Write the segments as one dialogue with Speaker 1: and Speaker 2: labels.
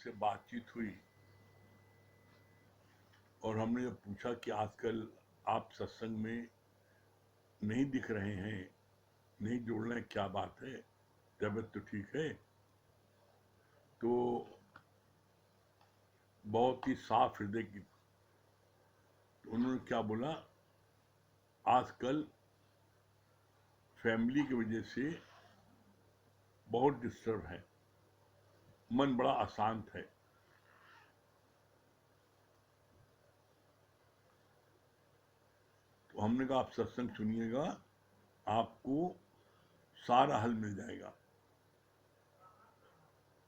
Speaker 1: से बातचीत हुई और हमने जब पूछा कि आजकल आप सत्संग में नहीं दिख रहे हैं, नहीं जुड़ रहे हैं, क्या बात है, तबीयत तो ठीक है? तो बहुत ही साफ हृदय की तो उन्होंने क्या बोला, आजकल फैमिली की वजह से बहुत डिस्टर्ब है, मन बड़ा अशांत है। तो हमने कहा आप सत्संग सुनिएगा, आपको सारा हल मिल जाएगा।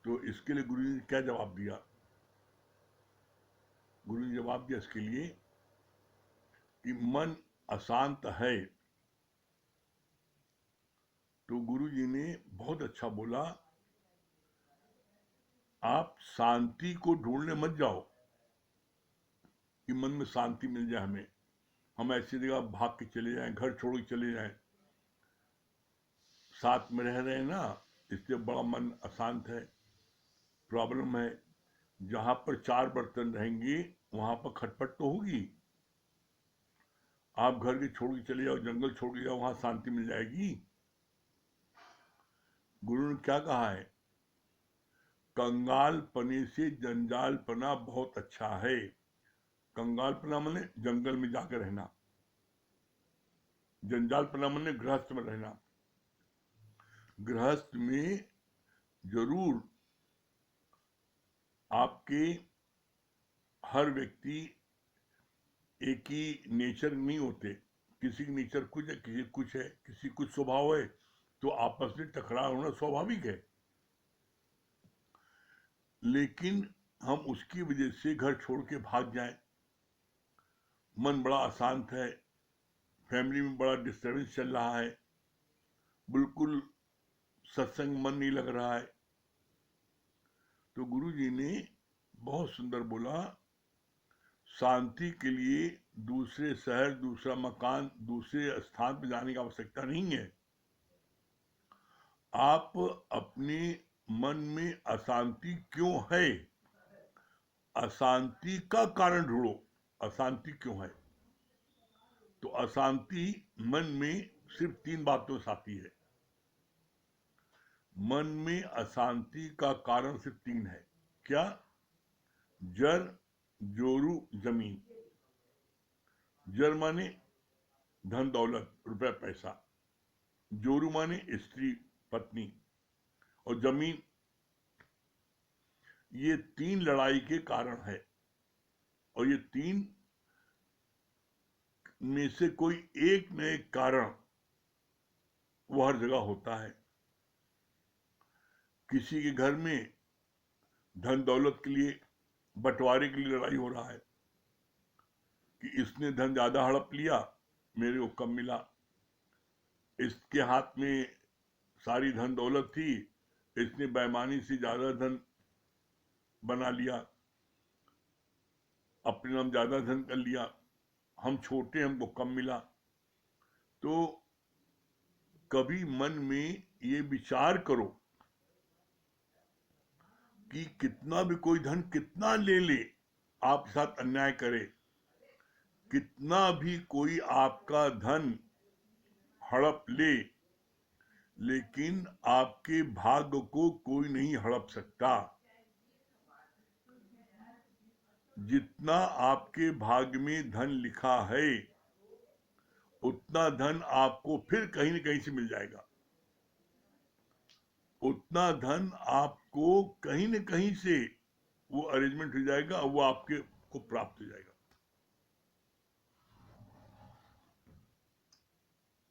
Speaker 1: तो इसके लिए गुरु जी ने क्या जवाब दिया? गुरु जी जवाब दिया इसके लिए कि मन अशांत है, तो गुरु जी ने बहुत अच्छा बोला, आप शांति को ढूंढने मत जाओ कि मन में शांति मिल जाए हमें, हम ऐसी जगह भाग के चले जाएं, घर छोड़ के चले जाएं। साथ में रह रहे हैं ना, इसलिए बड़ा मन अशांत है, प्रॉब्लम है। जहां पर चार बर्तन रहेंगे वहां पर खटपट तो होगी। आप घर के छोड़ के चले जाओ, जंगल छोड़ के जाओ, वहां शांति मिल जाएगी? गुरु ने क्या कहा है, कंगाल पने से जंजाल पना बहुत अच्छा है। कंगाल पना माने जंगल में जाकर रहना, जंजाल पना माने गृहस्थ में रहना। गृहस्थ में जरूर आपके हर व्यक्ति एक ही नेचर नहीं होते, किसी की नेचर कुछ है, किसी कुछ है, किसी कुछ स्वभाव है, तो आपस में टकराव होना स्वाभाविक है। लेकिन हम उसकी वजह से घर छोड़ के भाग जाएं, मन बड़ा अशांत है, फैमिली में बड़ा डिस्टर्बेंस चल रहा है, बिल्कुल सत्संग मन नहीं लग रहा है, तो गुरु जी ने बहुत सुंदर बोला, शांति के लिए दूसरे शहर, दूसरा मकान, दूसरे स्थान पर जाने की आवश्यकता नहीं है। आप अपने मन में अशांति क्यों है, अशांति का कारण ढूंढो। अशांति क्यों है? तो अशांति मन में सिर्फ तीन बातों से आती है। मन में अशांति का कारण सिर्फ तीन है। क्या? जर, जोरू, जमीन। जर माने धन दौलत, रुपया पैसा। जोरू माने स्त्री पत्नी, और जमीन। ये तीन लड़ाई के कारण है, और ये तीन में से कोई एक न एक कारण वो हर जगह होता है। किसी के घर में धन दौलत के लिए, बंटवारे के लिए लड़ाई हो रहा है कि इसने धन ज्यादा हड़प लिया, मेरे को कम मिला, इसके हाथ में सारी धन दौलत थी, इसने बेईमानी से ज्यादा धन बना लिया, अपने नाम ज्यादा धन कर लिया, हम छोटे, हमको कम मिला। तो कभी मन में ये विचार करो कि कितना भी कोई धन कितना ले ले, आपके साथ अन्याय करे, कितना भी कोई आपका धन हड़प ले, लेकिन आपके भाग्य को कोई नहीं हड़प सकता। जितना आपके भाग्य में धन लिखा है, उतना धन आपको फिर कहीं न कहीं से मिल जाएगा। उतना धन आपको कहीं न कहीं से वो अरेंजमेंट हो जाएगा, और वो आपके को प्राप्त हो जाएगा।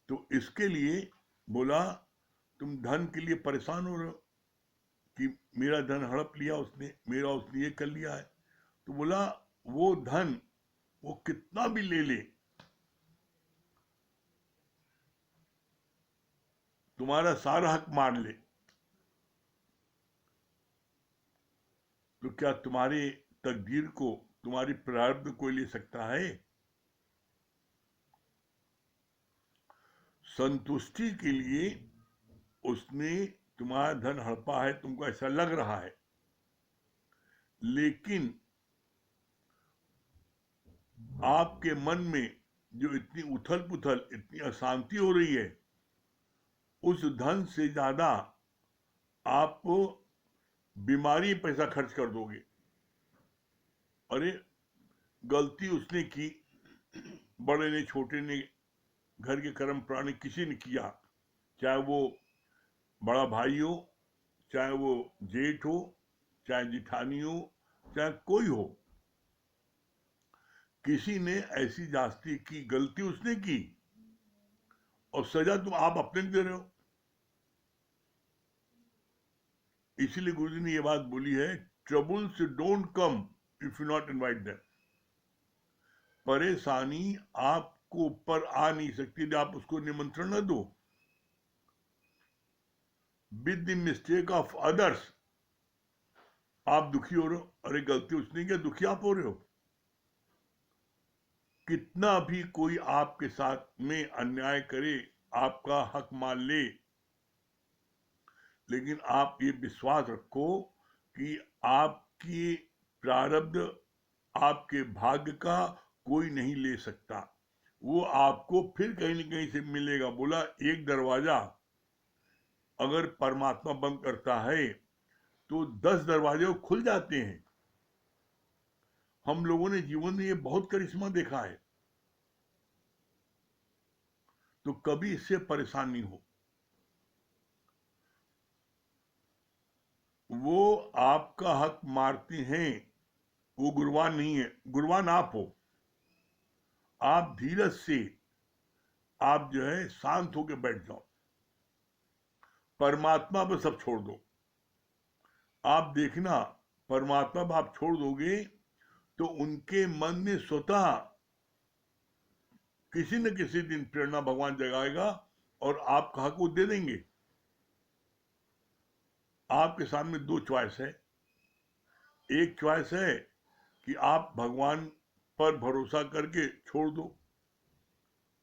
Speaker 1: तो इसके लिए बोला, तुम धन के लिए परेशान हो रहे हो कि मेरा धन हड़प लिया उसने, मेरा उसने ये कर लिया है। तो बोला, वो धन वो कितना भी ले ले, तुम्हारा सारा हक मार ले, तो क्या तुम्हारी तकदीर को, तुम्हारी प्रारब्ध को ले सकता है? संतुष्टि के लिए उसने तुम्हारा धन हड़पा है, तुमको ऐसा लग रहा है, लेकिन आपके मन में जो इतनी उथल पुथल, इतनी अशांति हो रही है, उस धन से ज्यादा आप बीमारी पैसा खर्च कर दोगे। अरे गलती उसने की, बड़े ने छोटे ने, घर के कर्म प्राणी किसी ने किया, चाहे वो बड़ा भाई हो, चाहे वो जेठ हो, चाहे जिठानी हो, चाहे कोई हो, किसी ने ऐसी जास्ती की, गलती उसने की और सजा तुम आप अपने दे रहे हो। इसीलिए गुरु जी ने यह बात बोली है, troubles don't come if you not invite them. परेशानी आपको ऊपर आ नहीं सकती यदि आप उसको निमंत्रण न दो। With the mistake of others आप दुखी हो रहे हो, अरे गलती उसने किया, दुखी आप हो रहे हो। कितना भी कोई आपके साथ में अन्याय करे, आपका हक मान ले, लेकिन आप ये विश्वास रखो कि आपकी प्रारब्ध, आपके भाग्य का कोई नहीं ले सकता, वो आपको फिर कहीं न कहीं से मिलेगा। बोला एक दरवाजा अगर परमात्मा बंद करता है तो 10 दरवाजे खुल जाते हैं। हम लोगों ने जीवन में ये बहुत करिश्मा देखा है, तो कभी इससे परेशान नहीं हो। वो आपका हक मारते हैं, वो गुरवान नहीं है, गुरवान आप हो। आप धीरज से आप जो है शांत होकर बैठ जाओ, परमात्मा पर सब छोड़ दो। आप देखना, परमात्मा पर आप छोड़ दोगे तो उनके मन में स्वतः किसी न किसी दिन प्रेरणा भगवान जगाएगा और आपका हक वो दे देंगे। आपके सामने दो चॉइस है। एक चॉइस है कि आप भगवान पर भरोसा करके छोड़ दो,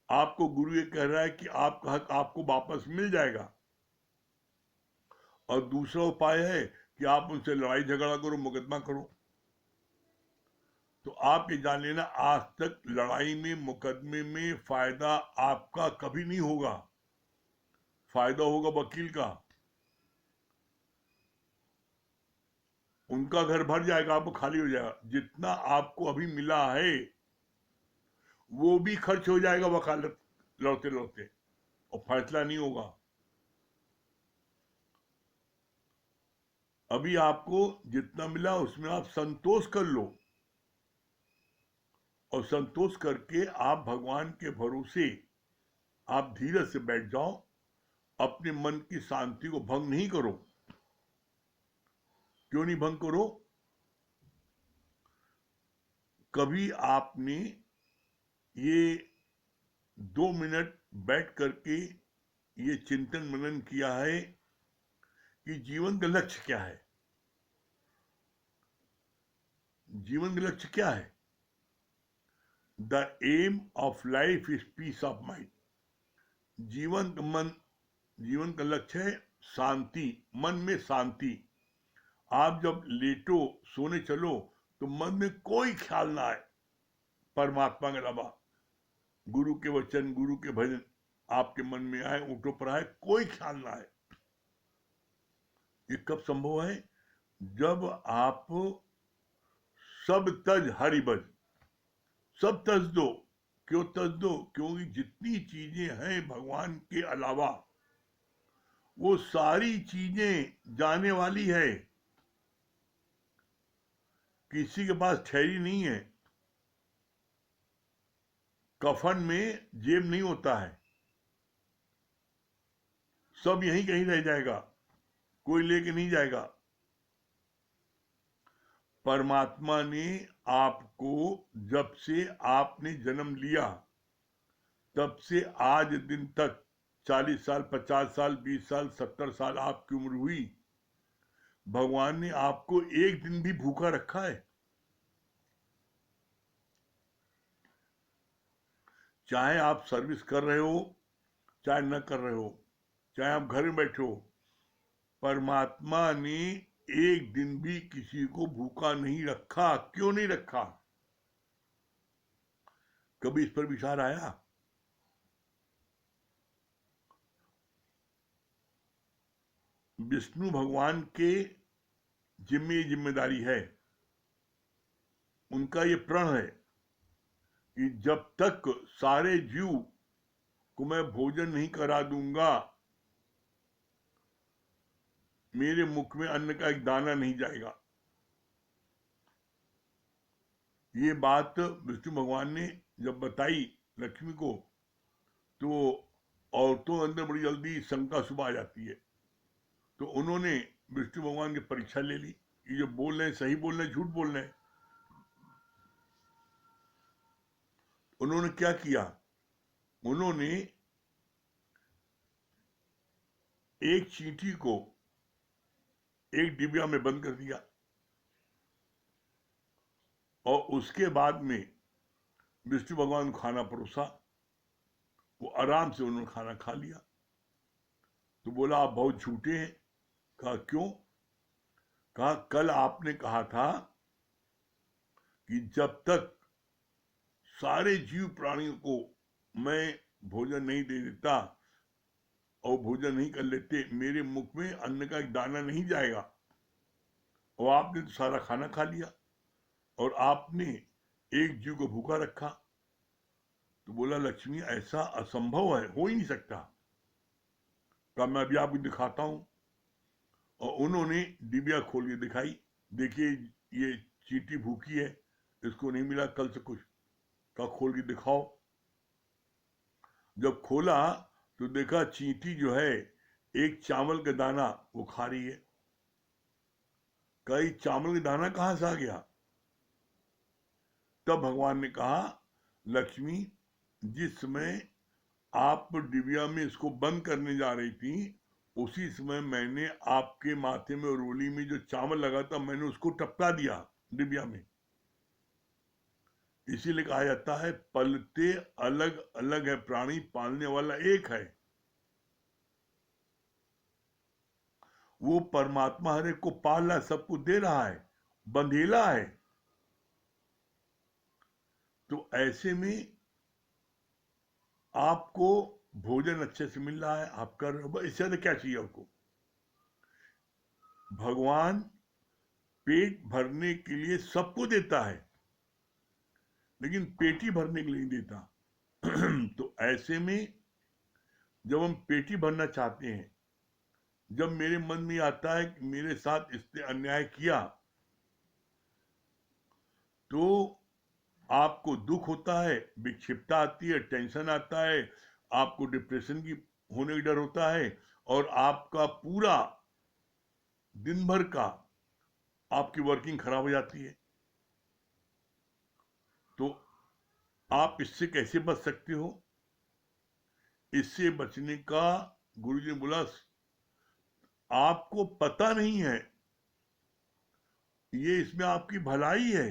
Speaker 1: आपको गुरु ये कह रहा है कि आपका हक आपको वापस मिल जाएगा। और दूसरा उपाय है कि आप उनसे लड़ाई झगड़ा करो, मुकदमा करो। तो आप ये जान लेना, आज तक लड़ाई में, मुकदमे में फायदा आपका कभी नहीं होगा, फायदा होगा वकील का। उनका घर भर जाएगा, आपको खाली हो जाएगा। जितना आपको अभी मिला है वो भी खर्च हो जाएगा वकालत लड़ते लड़ते, और फैसला नहीं होगा। अभी आपको जितना मिला उसमें आप संतोष कर लो, और संतोष करके आप भगवान के भरोसे आप धीरज से बैठ जाओ। अपने मन की शांति को भंग नहीं करो। क्यों नहीं भंग करो? कभी आपने ये 2 मिनट बैठ करके ये चिंतन मनन किया है कि जीवन का लक्ष्य क्या है? जीवन का लक्ष्य क्या है? The aim of life is peace of mind. जीवन का लक्ष्य है शांति, मन में शांति। आप जब लेटो, सोने चलो, तो मन में कोई ख्याल ना आए परमात्मा के अलावा। गुरु के वचन, गुरु के भजन आपके मन में आए, ऊँटों पर आए, कोई ख्याल ना आए। ये कब संभव है? जब आप सब तज हरि भज, सब तज दो। क्यों तज दो? क्योंकि जितनी चीजें हैं भगवान के अलावा, वो सारी चीजें जाने वाली है, किसी के पास ठहरी नहीं है। कफन में जेब नहीं होता है, सब यहीं कहीं रह जाएगा, कोई लेके नहीं जाएगा। परमात्मा ने आपको, जब से आपने जन्म लिया तब से आज दिन तक, 40 साल, 50 साल, 20 साल, 70 साल आपकी उम्र हुई, भगवान ने आपको एक दिन भी भूखा रखा है? चाहे आप सर्विस कर रहे हो, चाहे न कर रहे हो, चाहे आप घर में बैठे हो, परमात्मा ने एक दिन भी किसी को भूखा नहीं रखा। क्यों नहीं रखा? कभी इस पर विचार आया? विष्णु भगवान के जिम्मेदारी है, उनका ये प्रण है कि जब तक सारे जीव को मैं भोजन नहीं करा दूंगा, मेरे मुख में अन्न का एक दाना नहीं जाएगा। ये बात विष्णु भगवान ने जब बताई लक्ष्मी को, तो औरतों अंदर बड़ी जल्दी शंका सुबह आ जाती है। तो उन्होंने विष्णु भगवान की परीक्षा ले ली, ये जो बोल रहे हैं सही बोल रहे हैं, झूठ बोल रहे हैं। उन्होंने क्या किया? उन्होंने एक चींटी को एक डिबिया में बंद कर दिया, और उसके बाद में विष्णु भगवान को खाना परोसा। वो आराम से उन्होंने खाना खा लिया। तो बोला आप बहुत झूठे हैं। कहा क्यों? कहा कल आपने कहा था कि जब तक सारे जीव प्राणियों को मैं भोजन नहीं दे देता और भोजन नहीं कर लेते, मेरे मुख में अन्न का एक दाना नहीं जाएगा। और आपने तो सारा खाना खा लिया और आपने एक जीव को भूखा रखा। तो बोला लक्ष्मी ऐसा असंभव है, हो ही नहीं सकता। कहा मैं अभी आपको दिखाता हूं। और उन्होंने डिबिया खोल के दिखाई, देखिए ये चींटी भूखी है, इसको नहीं मिला कल से कुछ। कहा खोल के दिखाओ। जब खोला तो देखा चींटी जो है एक चावल का दाना वो खा रही है। कई चावल का दाना कहां से आ गया? तब भगवान ने कहा लक्ष्मी, जिस समय आप डिबिया में इसको बंद करने जा रही थी, उसी समय मैंने आपके माथे में और रोली में जो चावल लगा था, मैंने उसको टपका दिया डिबिया में। इसीलिए कहा जाता है पलते अलग अलग है प्राणी, पालने वाला एक है। वो परमात्मा हर एक को पाल रहा है, सबको दे रहा है, बंधेला है। तो ऐसे में आपको भोजन अच्छे से मिल रहा है, आप कर रहे हो, इससे ज्यादा क्या चाहिए आपको? भगवान पेट भरने के लिए सबको देता है, लेकिन पेटी भरने के लिए नहीं देता। तो ऐसे में जब हम पेटी भरना चाहते हैं, जब मेरे मन में आता है कि मेरे साथ इसने अन्याय किया, तो आपको दुख होता है, विक्षिप्तता आती है, टेंशन आता है, आपको डिप्रेशन की होने का डर होता है, और आपका पूरा दिन भर का आपकी वर्किंग खराब हो जाती है। तो आप इससे कैसे बच सकते हो? इससे बचने का गुरुजी ने बोला आपको पता नहीं है, ये इसमें आपकी भलाई है,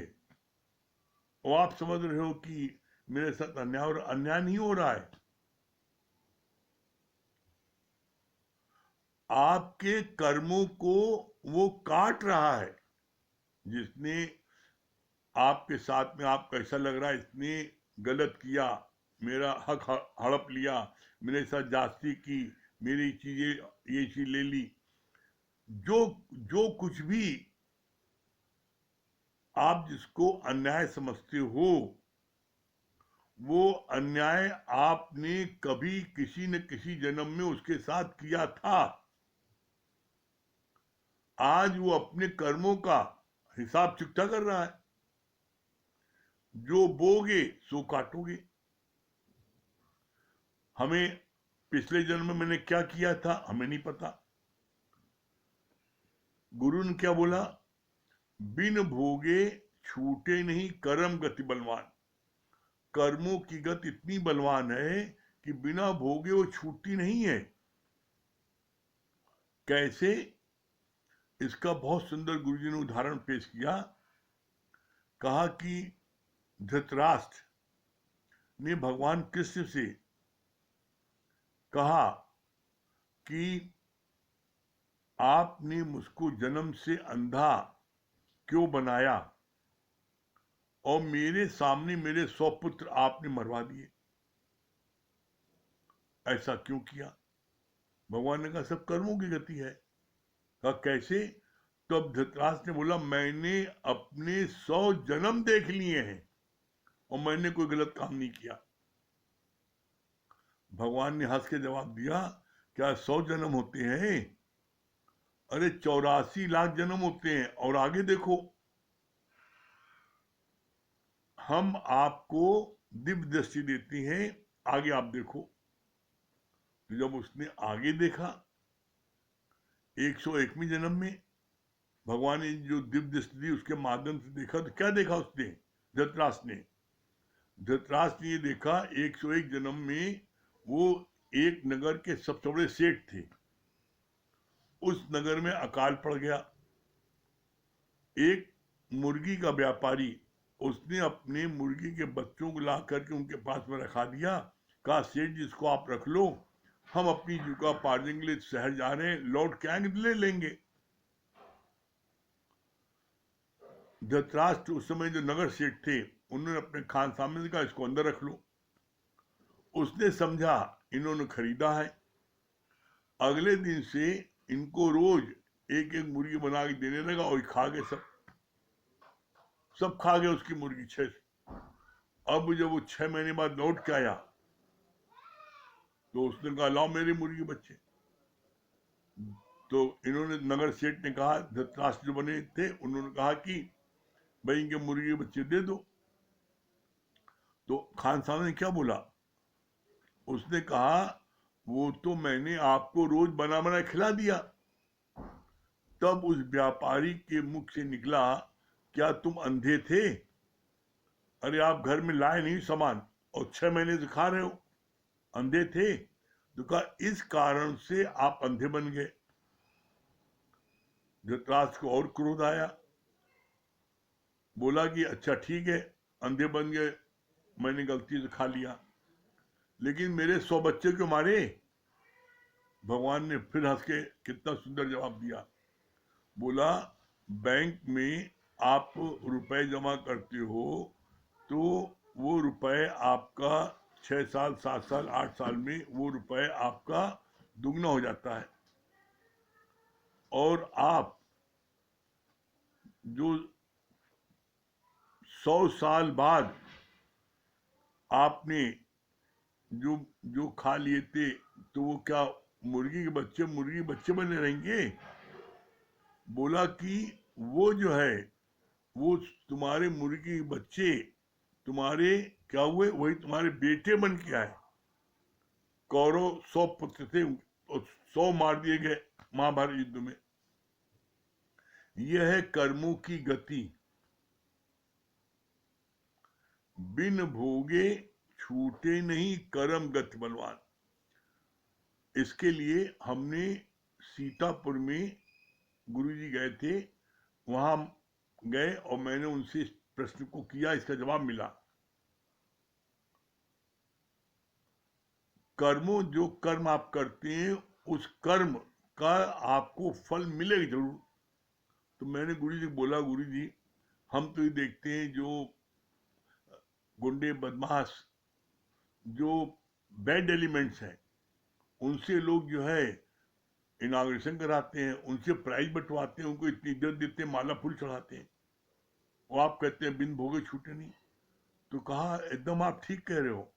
Speaker 1: और आप समझ रहे हो कि मेरे साथ अन्याय और अन्याय नहीं हो रहा है। आपके कर्मों को वो काट रहा है। जिसने आपके साथ में, आपको ऐसा लग रहा है इसने गलत किया, मेरा हक हड़प लिया, मेरे साथ जास्ती की, मेरी चीजें ये चीज ले ली, जो जो कुछ भी आप जिसको अन्याय समझते हो, वो अन्याय आपने कभी किसी न किसी जन्म में उसके साथ किया था। आज वो अपने कर्मों का हिसाब चुकता कर रहा है। जो बोगे सो काटोगे। हमें पिछले जन्म में मैंने क्या किया था हमें नहीं पता। गुरु ने क्या बोला? बिन भोगे छूटे नहीं कर्म गति बलवान। कर्मों की गति इतनी बलवान है कि बिना भोगे वो छूटती नहीं है। कैसे? इसका बहुत सुंदर गुरुजी ने उदाहरण पेश किया। कहा कि धृतराष्ट्र ने भगवान कृष्ण से कहा कि आपने मुझको जन्म से अंधा क्यों बनाया और मेरे सामने मेरे 100 पुत्र आपने मरवा दिए, ऐसा क्यों किया? भगवान ने कहा सब कर्मों की गति है। कहा कैसे? तो अब धृतराष्ट्र ने बोला मैंने अपने 100 जन्म देख लिए हैं और मैंने कोई गलत काम नहीं किया। भगवान ने हंस के जवाब दिया क्या 100 जन्म होते हैं? अरे 84 लाख जन्म होते हैं। और आगे देखो, हम आपको दिव्य दृष्टि देती हैं, आगे आप देखो। तो जब उसने आगे देखा 101वें जन्म में भगवान ने जो दिव्य दृष्टि दी उसके माध्यम से देखा, तो क्या देखा उसने? धृतराष्ट्र ने ये देखा 101 जन्म में वो एक नगर के सबसे बड़े सेठ थे। उस नगर में अकाल पड़ गया। एक मुर्गी का व्यापारी, उसने अपने मुर्गी के बच्चों को ला करके उनके पास में रखा दिया। कहा सेठ जी इसको आप रख लो, हम अपनी जीविका पार्जन के लिए शहर जा रहे हैं, लौट के आएंगे ले लेंगे। धृतराष्ट्र उस समय जो नगर सेठ थे उन्होंने अपने खान सामने से कहा इसको अंदर रख लो। उसने समझा इन्होंने खरीदा है, अगले दिन से इनको रोज एक एक मुर्गी बना के देने लगा और खा गए, सब खा गए उसकी मुर्गी 6। अब जब वो 6 महीने बाद लौट के आया तो उसने कहा लाओ मेरे मुर्गी बच्चे। तो इन्होंने नगर सेठ ने कहा, धृतराष्ट्र जो बने थे उन्होंने कहा कि भाई इनके मुर्गी बच्चे दे दो। तो खान साहब ने क्या बोला? उसने कहा वो तो मैंने आपको रोज बना बना खिला दिया। तब उस व्यापारी के मुख से निकला क्या तुम अंधे थे? अरे आप घर में लाए नहीं सामान और 6 महीने से खा रहे हो, अंधे थे? तो कहा इस कारण से आप अंधे बन गए। धृतराष्ट्र को और क्रोध आया, बोला कि अच्छा ठीक है अंधे बन गए, मैंने गलती से खा लिया, लेकिन मेरे 100 बच्चे क्यों मारे? भगवान ने फिर हंस के कितना सुंदर जवाब दिया। बोला बैंक में आप रुपए जमा करते हो तो वो रुपए आपका 6 साल 7 साल 8 साल में वो रुपए आपका दुगना हो जाता है। और आप जो 100 साल बाद आपने जो जो खा लिए थे तो वो क्या मुर्गी के बच्चे बने रहेंगे? बोला कि वो जो है वो तुम्हारे मुर्गी के बच्चे तुम्हारे क्या हुए, वही तुम्हारे बेटे बन के आए। कौरव 100 पुत्र थे और 100 मार दिए गए महाभारत युद्ध में। यह है कर्मों की गति, बिन भोगे छूटे नहीं कर्म गति बलवान। इसके लिए हमने सीतापुर में गुरुजी गए थे, वहां गए और मैंने उनसे इस प्रश्न को किया, इसका जवाब मिला। कर्मों जो कर्म आप करते हैं उस कर्म का आपको फल मिलेगा जरूर। तो मैंने गुरुजी को बोला गुरुजी हम तो ये देखते हैं जो गुंडे बदमाश जो बैड एलिमेंट्स हैं उनसे लोग जो है इनाग्रेशन कराते हैं, उनसे प्राइज बंटवाते हैं, उनको इतनी इज्जत देते हैं, माला फूल चढ़ाते हैं, वो आप कहते हैं बिन भोगे छूटे नहीं। तो कहा एकदम आप ठीक कह रहे हो,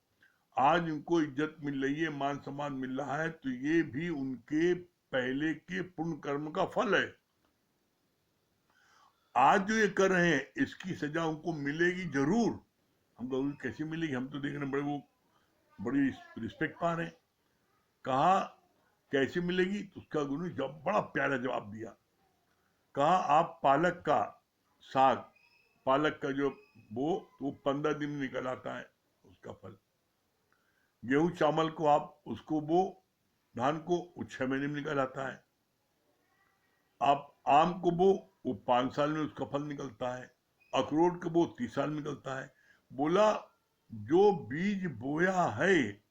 Speaker 1: आज उनको इज्जत मिल रही है, मान सम्मान मिल रहा है, तो ये भी उनके पहले के पुण्य कर्म का फल है। आज जो ये कर रहे हैं इसकी सजा उनको मिलेगी जरूर। हम लोग कैसे मिलेगी? हम तो देख रहे हैं बड़े वो बड़ी रिस्पेक्ट पा रहे हैं। कहा कैसे मिलेगी? तो उसका गुरु ने जब बड़ा प्यारा जवाब दिया। कहा आप पालक का साग, पालक का जो वो तो वो 15 दिन में निकल आता है उसका फल। गेहूं चावल को आप उसको बो, धान को वो 6 महीने में निकल आता है। आप आम को बो वो 5 साल में उसका फल निकलता है। अखरोट को बो 30 साल में निकलता है। बोला जो बीज बोया है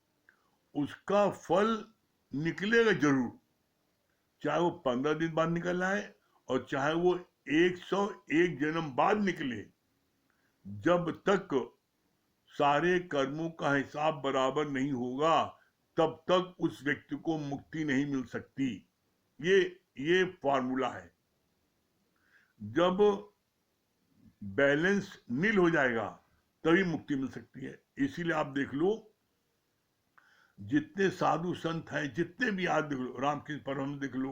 Speaker 1: उसका फल निकलेगा जरूर। चाहे वो 15 दिन बाद निकल आए और चाहे वो 101 जन्म बाद निकले, जब तक सारे कर्मों का हिसाब बराबर नहीं होगा तब तक उस व्यक्ति को मुक्ति नहीं मिल सकती। ये फॉर्मूला है। जब बैलेंस नील हो जाएगा तभी मुक्ति मिल सकती है। इसीलिए आप देख लो, जितने साधु संत हैं, जितने भी आज देख लो, रामकृष्ण परमहंस देख लो,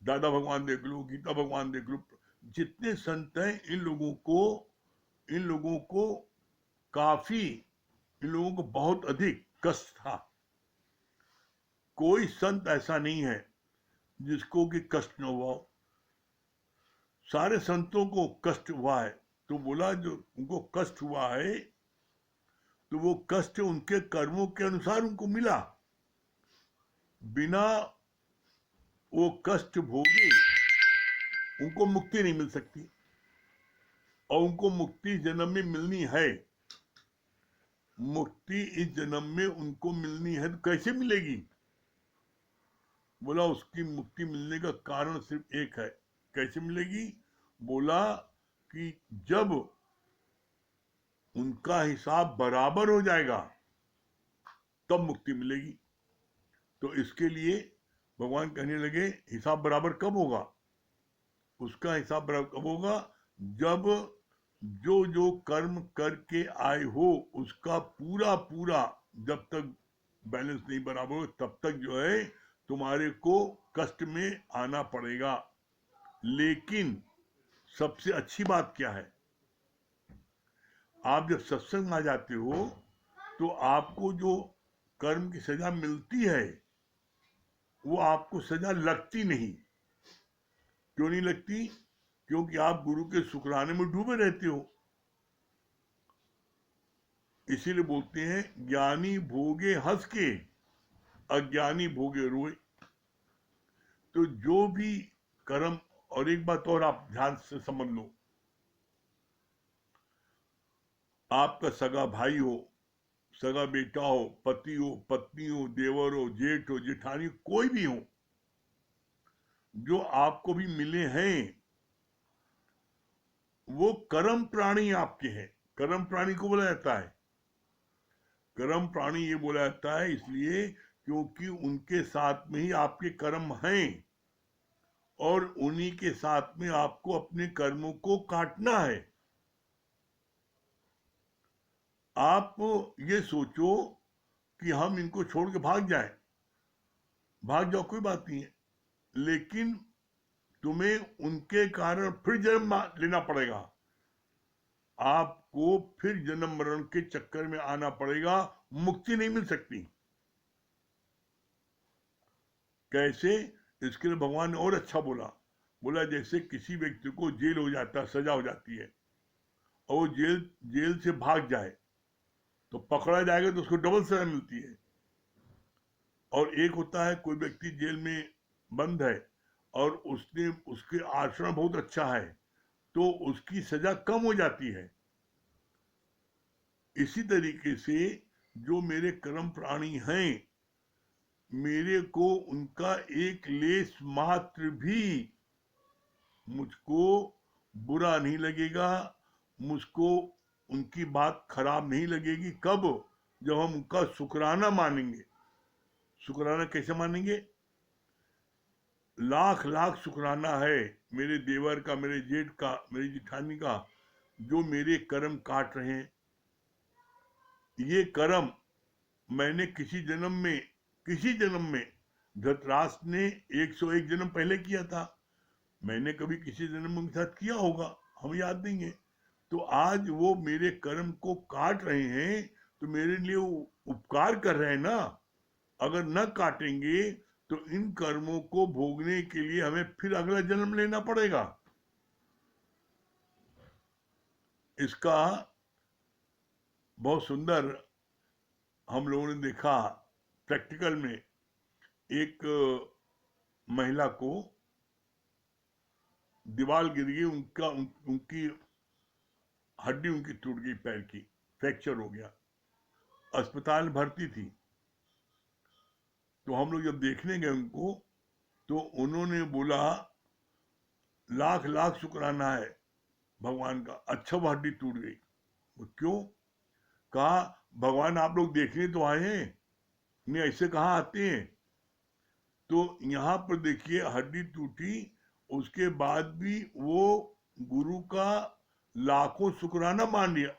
Speaker 1: दादा भगवान देख लो, गीता भगवान देख लो, जितने संत हैं, इन लोगों को काफी, इन लोगों को बहुत अधिक कष्ट था। कोई संत ऐसा नहीं है जिसको कि कष्ट न हुआ हो। सारे संतों को कष्ट हुआ है। तो बोला जो उनको कष्ट हुआ है तो वो कष्ट उनके कर्मों के अनुसार उनको मिला। बिना वो कष्ट भोगे उनको मुक्ति नहीं मिल सकती, और उनको मुक्ति जन्म में मिलनी है। मुक्ति इस जन्म में उनको मिलनी है, तो कैसे मिलेगी? बोला उसकी मुक्ति मिलने का कारण सिर्फ एक है। कैसे मिलेगी? बोला कि जब उनका हिसाब बराबर हो जाएगा तब मुक्ति मिलेगी। तो इसके लिए भगवान कहने लगे, हिसाब बराबर कब होगा? उसका हिसाब बराबर कब होगा? जब जो जो कर्म करके आए हो उसका पूरा पूरा जब तक बैलेंस नहीं बराबर हो तब तक जो है तुम्हारे को कष्ट में आना पड़ेगा। लेकिन सबसे अच्छी बात क्या है? आप जब सत्संग में आ जाते हो तो आपको जो कर्म की सजा मिलती है वो आपको सजा लगती नहीं। क्यों नहीं लगती? क्योंकि आप गुरु के शुक्राने में डूबे रहते हो। इसीलिए बोलते हैं, ज्ञानी भोगे हंस के, अज्ञानी भोगे रोए। तो जो भी कर्म, और एक बात और आप ध्यान से समझ लो, आपका सगा भाई हो, सगा बेटा हो, पति हो, पत्नी हो, देवर हो, जेठ हो, जेठानी, कोई भी हो, जो आपको भी मिले हैं, वो कर्म प्राणी आपके हैं। कर्म प्राणी को बोला जाता है, कर्म प्राणी ये बोला जाता है इसलिए क्योंकि उनके साथ में ही आपके कर्म हैं और उन्हीं के साथ में आपको अपने कर्मों को काटना है। आप ये सोचो कि हम इनको छोड़ के भाग जाएं, भाग जाओ, कोई बात नहीं है, लेकिन तुम्हें उनके कारण फिर जन्म लेना पड़ेगा। आपको फिर जन्म मरण के चक्कर में आना पड़ेगा, मुक्ति नहीं मिल सकती। कैसे? इसके लिए भगवान ने और अच्छा बोला जैसे किसी व्यक्ति को जेल हो जाता है, सजा हो जाती है, और वो जेल से भाग जाए तो पकड़ा जाएगा तो उसको डबल सजा मिलती है। और एक होता है कोई व्यक्ति जेल में बंद है और उसके आचरण बहुत अच्छा है तो उसकी सजा कम हो जाती है। इसी तरीके से जो मेरे कर्म प्राणी हैं, मेरे को उनका एक लेश मात्र भी मुझको बुरा नहीं लगेगा, मुझको उनकी बात खराब नहीं लगेगी। कब? जब हम उनका शुक्राना मानेंगे। शुक्राना कैसे मानेंगे? लाख लाख शुक्राना है मेरे देवर का, मेरे जेठ का, मेरी जेठानी का, जो मेरे कर्म काट रहे हैं। ये कर्म मैंने किसी जन्म में धृतराष्ट्र ने 101 जन्म पहले किया था, मैंने कभी किसी जन्म में उनके साथ किया होगा, हम याद नहीं है। तो आज वो मेरे कर्म को काट रहे हैं तो मेरे लिए वो उपकार कर रहे हैं ना। अगर न काटेंगे तो इन कर्मों को भोगने के लिए हमें फिर अगला जन्म लेना पड़ेगा। इसका बहुत सुंदर हम लोगों ने देखा प्रैक्टिकल में। एक महिला को दीवार गिर गई, उनकी हड्डी उनकी टूट गई, पैर की फ्रैक्चर हो गया, अस्पताल भर्ती थी। तो हम लोग जब देखने गए उनको तो उन्होंने बोला लाख लाख शुक्राना है भगवान का, अच्छा वो हड्डी टूट गई। वो क्यों? कहा भगवान आप लोग देखने तो आए हैं, नहीं ऐसे कहाँ आते हैं। तो यहाँ पर देखिए हड्डी टूटी, उसके बाद भी वो गुरु का लाखों शुक्राना मान लिया।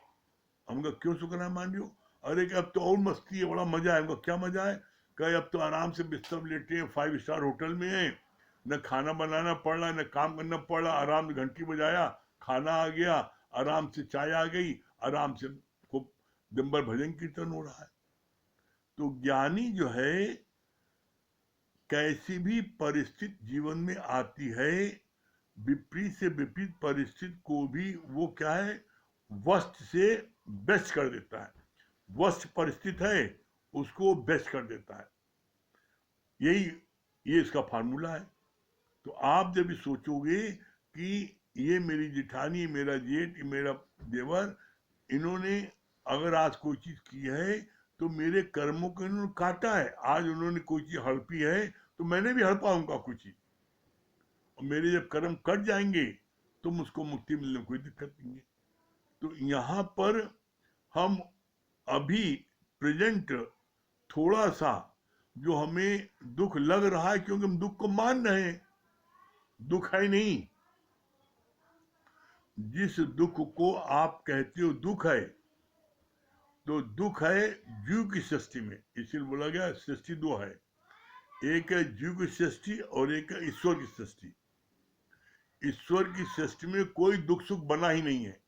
Speaker 1: हमका क्यों शुक्राना मान लियो? अरे कि अब तो और मस्ती है, बड़ा मजा है। हमका क्या मजा है? कहे अब तो आराम से बिस्तर लेटे हैं, 5 स्टार होटल में है, न खाना बनाना पड़ रहा, न काम करना पड़ रहा, आराम से घंटी बजाया, खाना आ गया, आराम से चाय आ गई, आराम से खूब दिन भर भजन कीर्तन हो रहा है। तो ज्ञानी जो है कैसी भी परिस्थिति जीवन में आती है, विपरीत से विपरीत परिस्थिति को भी वो क्या है, वर्स्ट से बेस्ट कर देता है। वर्स्ट परिस्थिति है उसको बेस्ट कर देता है। यही ये इसका फार्मूला है। तो आप जब भी सोचोगे कि ये मेरी जिठानी, मेरा जेठ, मेरा देवर, इन्होंने अगर आज कोई चीज की है तो मेरे कर्मों को इन्होंने काटा है। आज उन्होंने कोई चीज हड़पी है तो मैंने भी हड़पा उनका कुछ चीज, और मेरे जब कर्म कट जाएंगे तो मुझको मुक्ति मिलने में कोई दिक्कत नहीं है। तो यहाँ पर हम अभी प्रेजेंट थोड़ा सा जो हमें दुख लग रहा है, क्योंकि हम दुख को मान रहे हैं, दुख है नहीं। जिस दुख को आप कहते हो दुख है, तो दुख है जीव की सृष्टि में। इसलिए बोला गया सृष्टि दो है, एक है जीव की सृष्टि और एक है ईश्वर की सृष्टि। ईश्वर की सृष्टि में कोई दुख सुख बना ही नहीं है।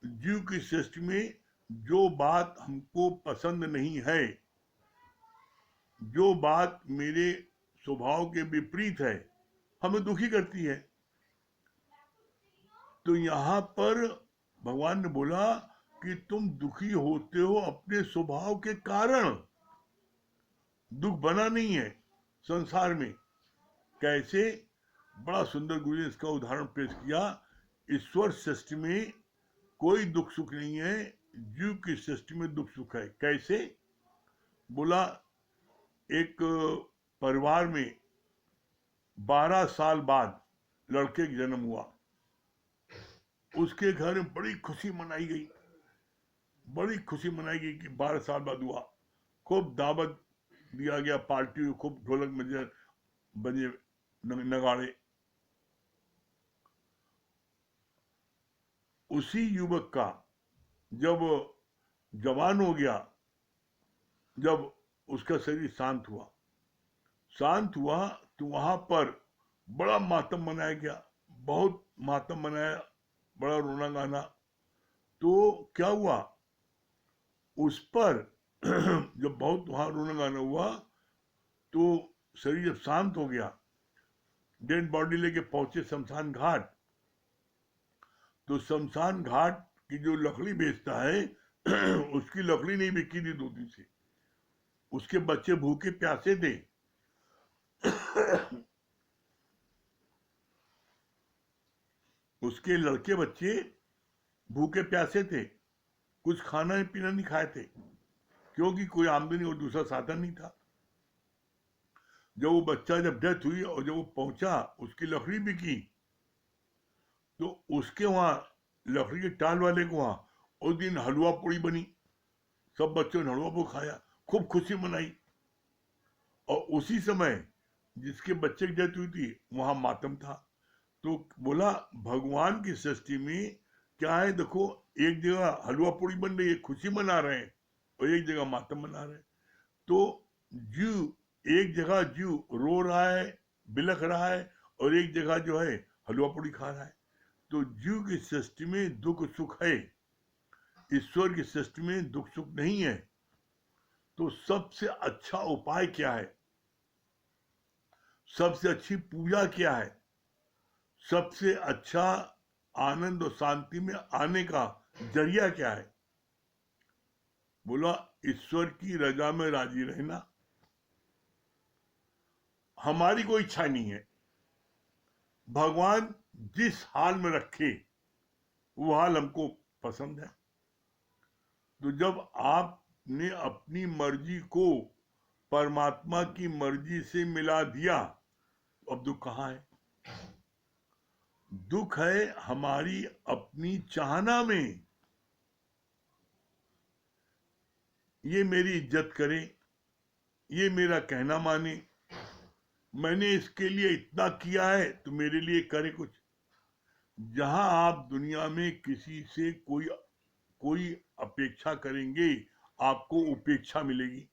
Speaker 1: जीव की सृष्टि में जो बात हमको पसंद नहीं है, जो बात मेरे स्वभाव के विपरीत है, हमें दुखी करती है। तो यहां पर भगवान ने बोला कि तुम दुखी होते हो अपने स्वभाव के कारण, दुख बना नहीं है संसार में। कैसे? बड़ा सुंदर गुरु ने इसका उदाहरण पेश किया। ईश्वर सृष्टि में कोई दुख सुख नहीं है, जीव की सृष्टि में दुख सुख है। कैसे? बोला एक परिवार में 12 साल बाद लड़के का जन्म हुआ, उसके घर में बड़ी खुशी मनाई गई, बड़ी खुशी मनाई गई कि 12 साल बाद हुआ। खूब दावत दिया गया, पार्टी, खूब ढोलक मजे बजे, नगाड़े। उसी युवक का जब जवान हो गया, जब उसका शरीर शांत हुआ तो वहां पर बड़ा मातम मनाया गया, बहुत मातम मनाया, बड़ा रोना गाना। तो क्या हुआ उस पर जब बहुत वहां रोना गाना हुआ तो शरीर जब शांत हो गया, डेड बॉडी लेके पहुंचे शमशान घाट। तो शमशान घाट की जो लकड़ी बेचता है उसकी लकड़ी नहीं बिकी थी 2 दिन से। उसके बच्चे भूखे प्यासे थे उसके लड़के बच्चे भूखे प्यासे थे, कुछ खाना पीना नहीं खाए थे, क्योंकि कोई आमदनी और दूसरा साधन नहीं था। जब वो बच्चा जब डेथ हुई और जब वो पहुंचा, उसकी लकड़ी बिकी, तो उसके वहां लकड़ी के टाल वाले को वहां उस दिन हलवा पूड़ी बनी, सब बच्चों ने हलवा पूड़ी खाया, खूब खुशी मनाई। और उसी समय जिसके बच्चे की डेथ हुई थी वहां मातम था। तो बोला भगवान की सृष्टि में क्या है, देखो एक जगह हलवा पूड़ी बन रही है, खुशी मना रहे हैं, और एक जगह मातम मना रहे हैं। तो जीव एक जगह जीव रो रहा है, बिलख रहा है, और एक जगह जो है हलवा पूड़ी खा रहा है। तो जीव की सृष्टि में दुख सुख है, ईश्वर की सृष्टि में दुख सुख नहीं है। तो सबसे अच्छा उपाय क्या है, सबसे अच्छी पूजा क्या है, सबसे अच्छा आनंद और शांति में आने का जरिया क्या है? बोला ईश्वर की रजा में राजी रहना। हमारी कोई इच्छा नहीं है, भगवान जिस हाल में रखे वो हाल हमको पसंद है। तो जब आपने अपनी मर्जी को परमात्मा की मर्जी से मिला दिया अब दुख कहाँ है? दुख है हमारी अपनी चाहना में। ये मेरी इज्जत करे, ये मेरा कहना माने, मैंने इसके लिए इतना किया है तो मेरे लिए करे कुछ। जहां आप दुनिया में किसी से कोई अपेक्षा करेंगे, आपको उपेक्षा मिलेगी।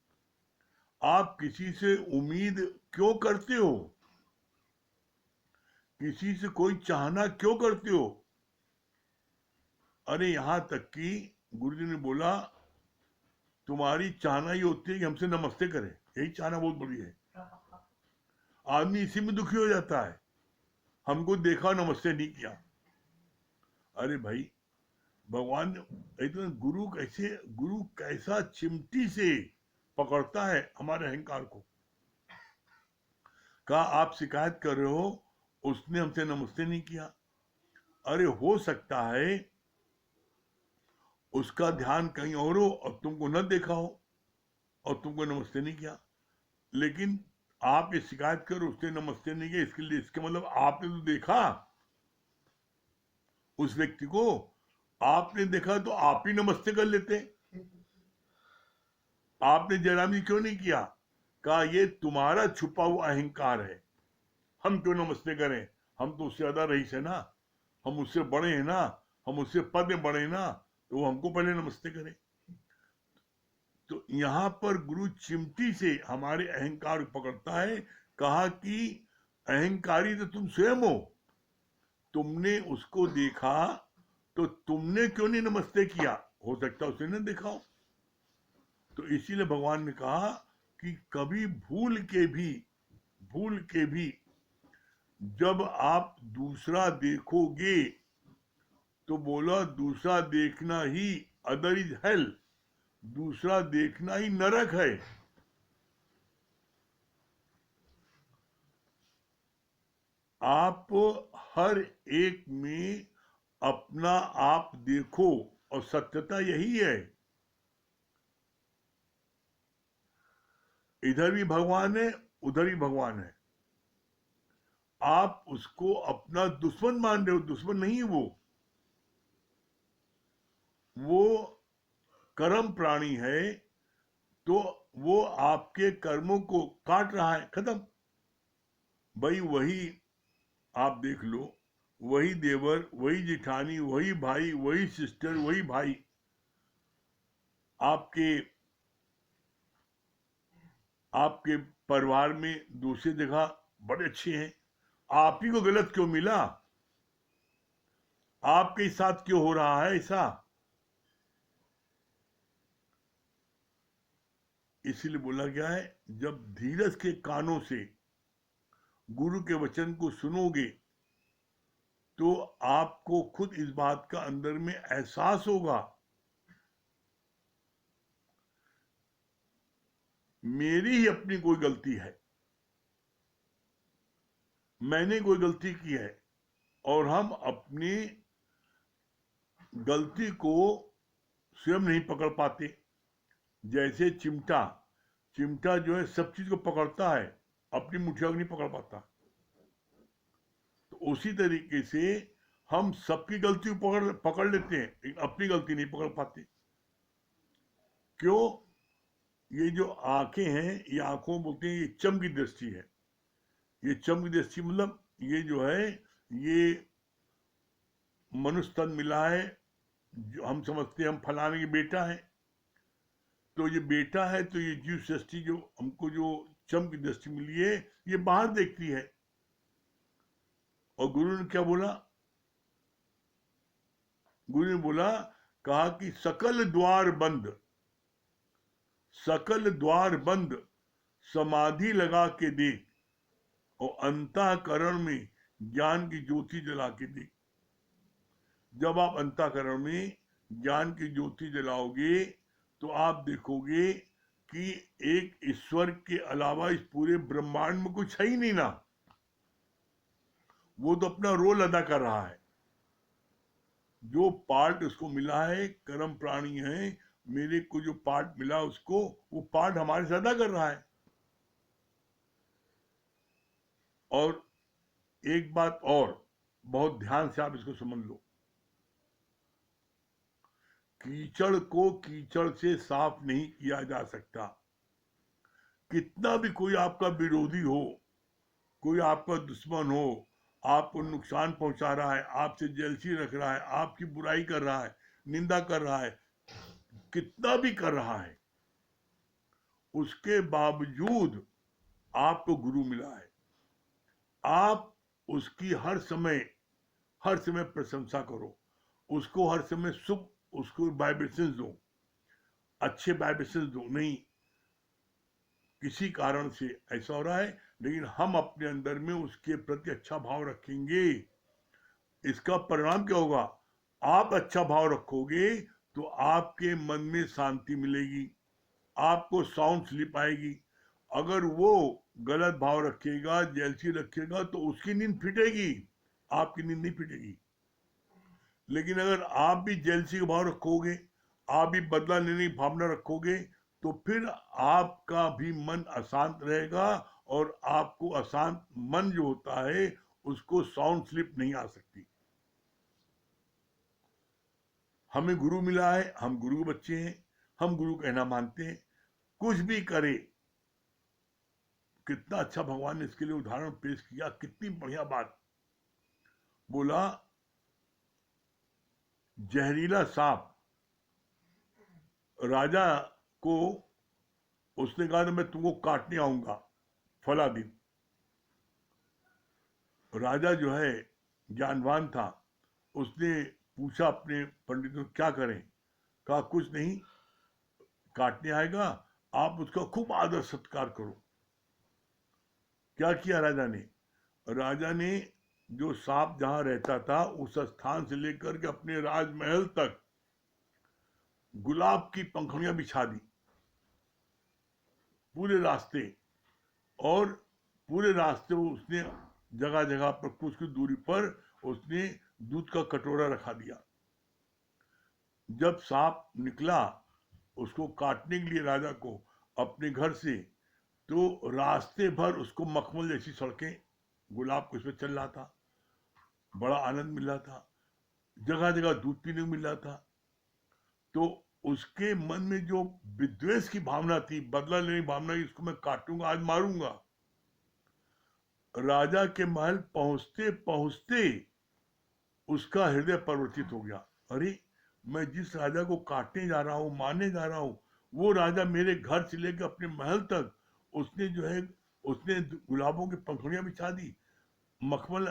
Speaker 1: आप किसी से उम्मीद क्यों करते हो? किसी से कोई चाहना क्यों करते हो? अरे यहां तक कि गुरुजी ने बोला तुम्हारी चाहना ही होती है कि हमसे नमस्ते करें, यही चाहना बहुत बड़ी है। आदमी इसी में दुखी हो जाता है, हमको देखा नमस्ते नहीं किया। अरे भाई, भगवान इतना गुरु कैसा चिमटी से पकड़ता है हमारे अहंकार को। कहा आप शिकायत कर रहे हो उसने हमसे नमस्ते नहीं किया। अरे हो सकता है उसका ध्यान कहीं और हो और तुमको न देखा हो और तुमको नमस्ते नहीं किया, लेकिन आप ये शिकायत करो उसने नमस्ते नहीं किया, इसके लिए इसके मतलब आपने तो देखा उस व्यक्ति को, आपने देखा तो आप ही नमस्ते कर लेते। आपने जयराम जी क्यों नहीं किया? कहा ये तुम्हारा छुपा हुआ अहंकार है, हम क्यों नमस्ते करें, हम तो उससे ज्यादा रईस है ना, हम उससे बड़े हैं ना, हम उससे पद में बड़े हैं ना, तो वो हमको पहले नमस्ते करें। तो यहां पर गुरु चिमटी से हमारे अहंकार को पकड़ता है। कहा कि अहंकारी तो तुम स्वयं हो, तुमने उसको देखा तो तुमने क्यों नहीं नमस्ते किया? हो सकता है उसने न देखा हो। तो इसीलिए भगवान ने कहा कि कभी भूल के भी जब आप दूसरा देखोगे तो बोला दूसरा देखना ही अदर इज हेल, दूसरा देखना ही नरक है। आप हर एक में अपना आप देखो और सत्यता यही है। इधर भी भगवान है, उधर भी भगवान है। आप उसको अपना दुश्मन मान रहे हो, दुश्मन नहीं है वो कर्म प्राणी है, तो वो आपके कर्मों को काट रहा है, खत्म। भाई वही आप देख लो, वही देवर, वही जिठानी, वही भाई, वही सिस्टर, वही भाई आपके आपके परिवार में दूसरी जगह बड़े अच्छे हैं, आप ही को गलत क्यों मिला? आपके साथ क्यों हो रहा है ऐसा? इसीलिए बोला गया है जब धीरज के कानों से गुरु के वचन को सुनोगे तो आपको खुद इस बात का अंदर में एहसास होगा, मेरी ही अपनी कोई गलती है, मैंने कोई गलती की है। और हम अपनी गलती को स्वयं नहीं पकड़ पाते। जैसे चिमटा चिमटा जो है सब चीज को पकड़ता है, अपनी मुठिया को नहीं पकड़ पाता। तो उसी तरीके से हम सबकी गलती को पकड़ लेते हैं, लेकिन अपनी गलती नहीं पकड़ पाते। क्यों? ये जो आंखें हैं, ये आंखों बोलते हैं, ये चम की दृष्टि है। ये चम की दृष्टि मतलब ये जो है, ये मनुष्य तन मिला है, जो हम समझते हैं हम फलाने के बेटा है, तो ये बेटा है, तो ये जीव सृष्टि जो हमको जो चम की दृष्टि मिली है, ये बाहर देखती है। और गुरु ने क्या बोला? गुरु ने बोला, कहा कि सकल द्वार बंद, सकल द्वार बंद, समाधि लगा के देख और अंतःकरण में ज्ञान की ज्योति जला के देख। जब आप अंतःकरण में ज्ञान की ज्योति जलाओगे तो आप देखोगे कि एक ईश्वर के अलावा इस पूरे ब्रह्मांड में कुछ है ही नहीं ना। वो तो अपना रोल अदा कर रहा है, जो पार्ट उसको मिला है, कर्म प्राणी है, मेरे को जो पार्ट मिला उसको, वो पार्ट हमारे से अदा कर रहा है। और एक बात और, बहुत ध्यान से आप इसको समझ लो, कीचड़ को कीचड़ से साफ नहीं किया जा सकता। कितना भी कोई आपका विरोधी हो, कोई आपका दुश्मन हो, आपको नुकसान पहुंचा रहा है, आपसे जेलसी रख रहा है, आपकी बुराई कर रहा है, निंदा कर रहा है, कितना भी कर रहा है, उसके बावजूद आपको गुरु मिला है। आप उसकी हर समय प्रशंसा करो, उसको हर समय शुभ, उसको वाइब्रेशंस दो, अच्छे वाइब्रेशंस दो। नहीं, किसी कारण से ऐसा हो रहा है, लेकिन हम अपने अंदर में उसके प्रति अच्छा भाव रखेंगे, इसका परिणाम क्या होगा? आप अच्छा भाव रखोगे तो आपके मन में शांति मिलेगी, आपको साउंड स्लीप आएगी। अगर वो गलत भाव रखेगा, जेलसी रखेगा, तो उसकी नींद फिटेगी, आपकी नींद नहीं फिटेगी। लेकिन अगर आप भी जेलसी का भाव रखोगे, आप भी बदला लेने की भावना रखोगे, तो फिर आपका भी मन अशांत रहेगा, और आपको अशांत मन जो होता है उसको साउंड स्लिप नहीं आ सकती। हमें गुरु मिला है, हम गुरु के बच्चे हैं, हम गुरु कहना मानते हैं, कुछ भी करे। कितना अच्छा भगवान ने इसके लिए उदाहरण पेश किया, कितनी बढ़िया बात बोला। जहरीला सांप राजा को, उसने कहा था मैं तुमको काटने आऊंगा फला दिन। राजा जो है ज्ञानवान था, उसने पूछा अपने पंडितों क्या करें, कहा कुछ नहीं, काटने आएगा, आप उसका खूब आदर सत्कार करो। क्या किया राजा ने? राजा ने जो सांप जहां रहता था उस स्थान से लेकर के अपने राजमहल तक गुलाब की पंखुड़ियां बिछा दी पूरे रास्ते, और पूरे रास्ते उसने जगह जगह पर कुछ कुछ दूरी पर उसने दूध का कटोरा रखा दिया। जब सांप निकला उसको काटने के लिए राजा को अपने घर से, तो रास्ते भर उसको मखमल जैसी सड़कें, गुलाब कुछ पे चल रहा था, बड़ा आनंद मिल रहा था, जगह जगह दूध पीने को मिल रहा था। तो उसके मन में जो विद्वेष की भावना थी, बदला लेने की भावना, इसको मैं काटूंगा, आज मारूंगा, राजा के महल पहुंचते पहुंचते उसका हृदय परिवर्तित हो गया। अरे, मैं जिस राजा को काटने जा रहा हूं, मारने जा रहा हूं, वो राजा मेरे घर से लेकर अपने महल तक उसने जो है, उसने गुलाबों की पंखुड़ियां बिछा दी, मखमल,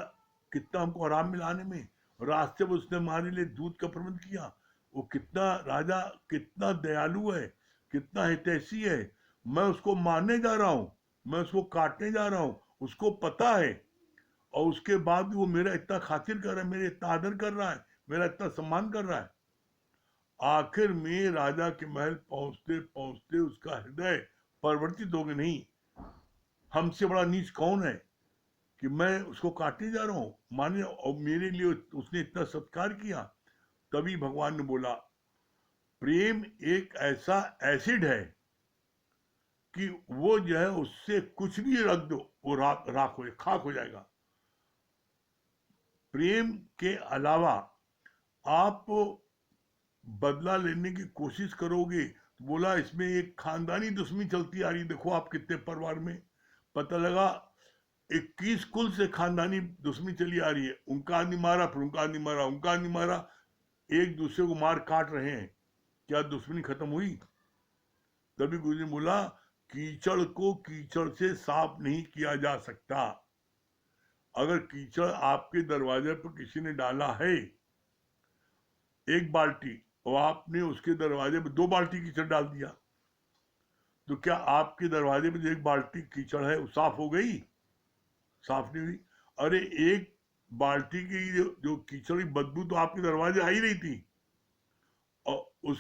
Speaker 1: कितना हमको आराम मिलाने में, रास्ते में उसने हमारे लिए दूध का प्रबंध किया। वो कितना राजा, कितना दयालु है, कितना हितैषी है। मैं उसको मारने जा रहा हूं, मैं उसको काटने जा रहा हूं, उसको पता है, और उसके बाद भी वो मेरा इतना खातिर कर रहा है, मेरा इतना आदर कर रहा है, मेरा इतना सम्मान कर रहा है। आखिर में राजा के महल पहुंचते पहुंचते उसका हृदय परिवर्तित हो गया। नहीं, हमसे बड़ा नीच कौन है कि मैं उसको काटने जा रहा हूं, माने, और मेरे लिए उसने इतना सत्कार किया। तभी भगवान ने बोला, प्रेम एक ऐसा एसिड है कि वो जो है उससे कुछ भी रख दो, वो राख हो, खाक हो जाएगा। प्रेम के अलावा आप बदला लेने की कोशिश करोगे, तो बोला इसमें एक खानदानी दुश्मनी चलती आ रही। देखो आप कितने परिवार में, पता लगा 21 कुल से खानदानी दुश्मनी चली आ रही है, उनका आदमी मारा, फिर उनका आदमी मारा, उनका आदमी मारा, एक दूसरे को मार काट रहे हैं। क्या दुश्मनी खत्म हुई? तभी गुरु ने बोला, कीचड़ को कीचड़ से साफ नहीं किया जा सकता। अगर कीचड़ आपके दरवाजे पर किसी ने डाला है एक बाल्टी, और आपने उसके दरवाजे पे 2 बाल्टी कीचड़ डाल दिया, तो क्या आपके दरवाजे पे जो एक बाल्टी कीचड़ है वो साफ हो गई? साफ नहीं हुई। अरे, एक बाल्टी की जो कीचड़ की बदबू तो आपके दरवाजे आ ही रही थी, और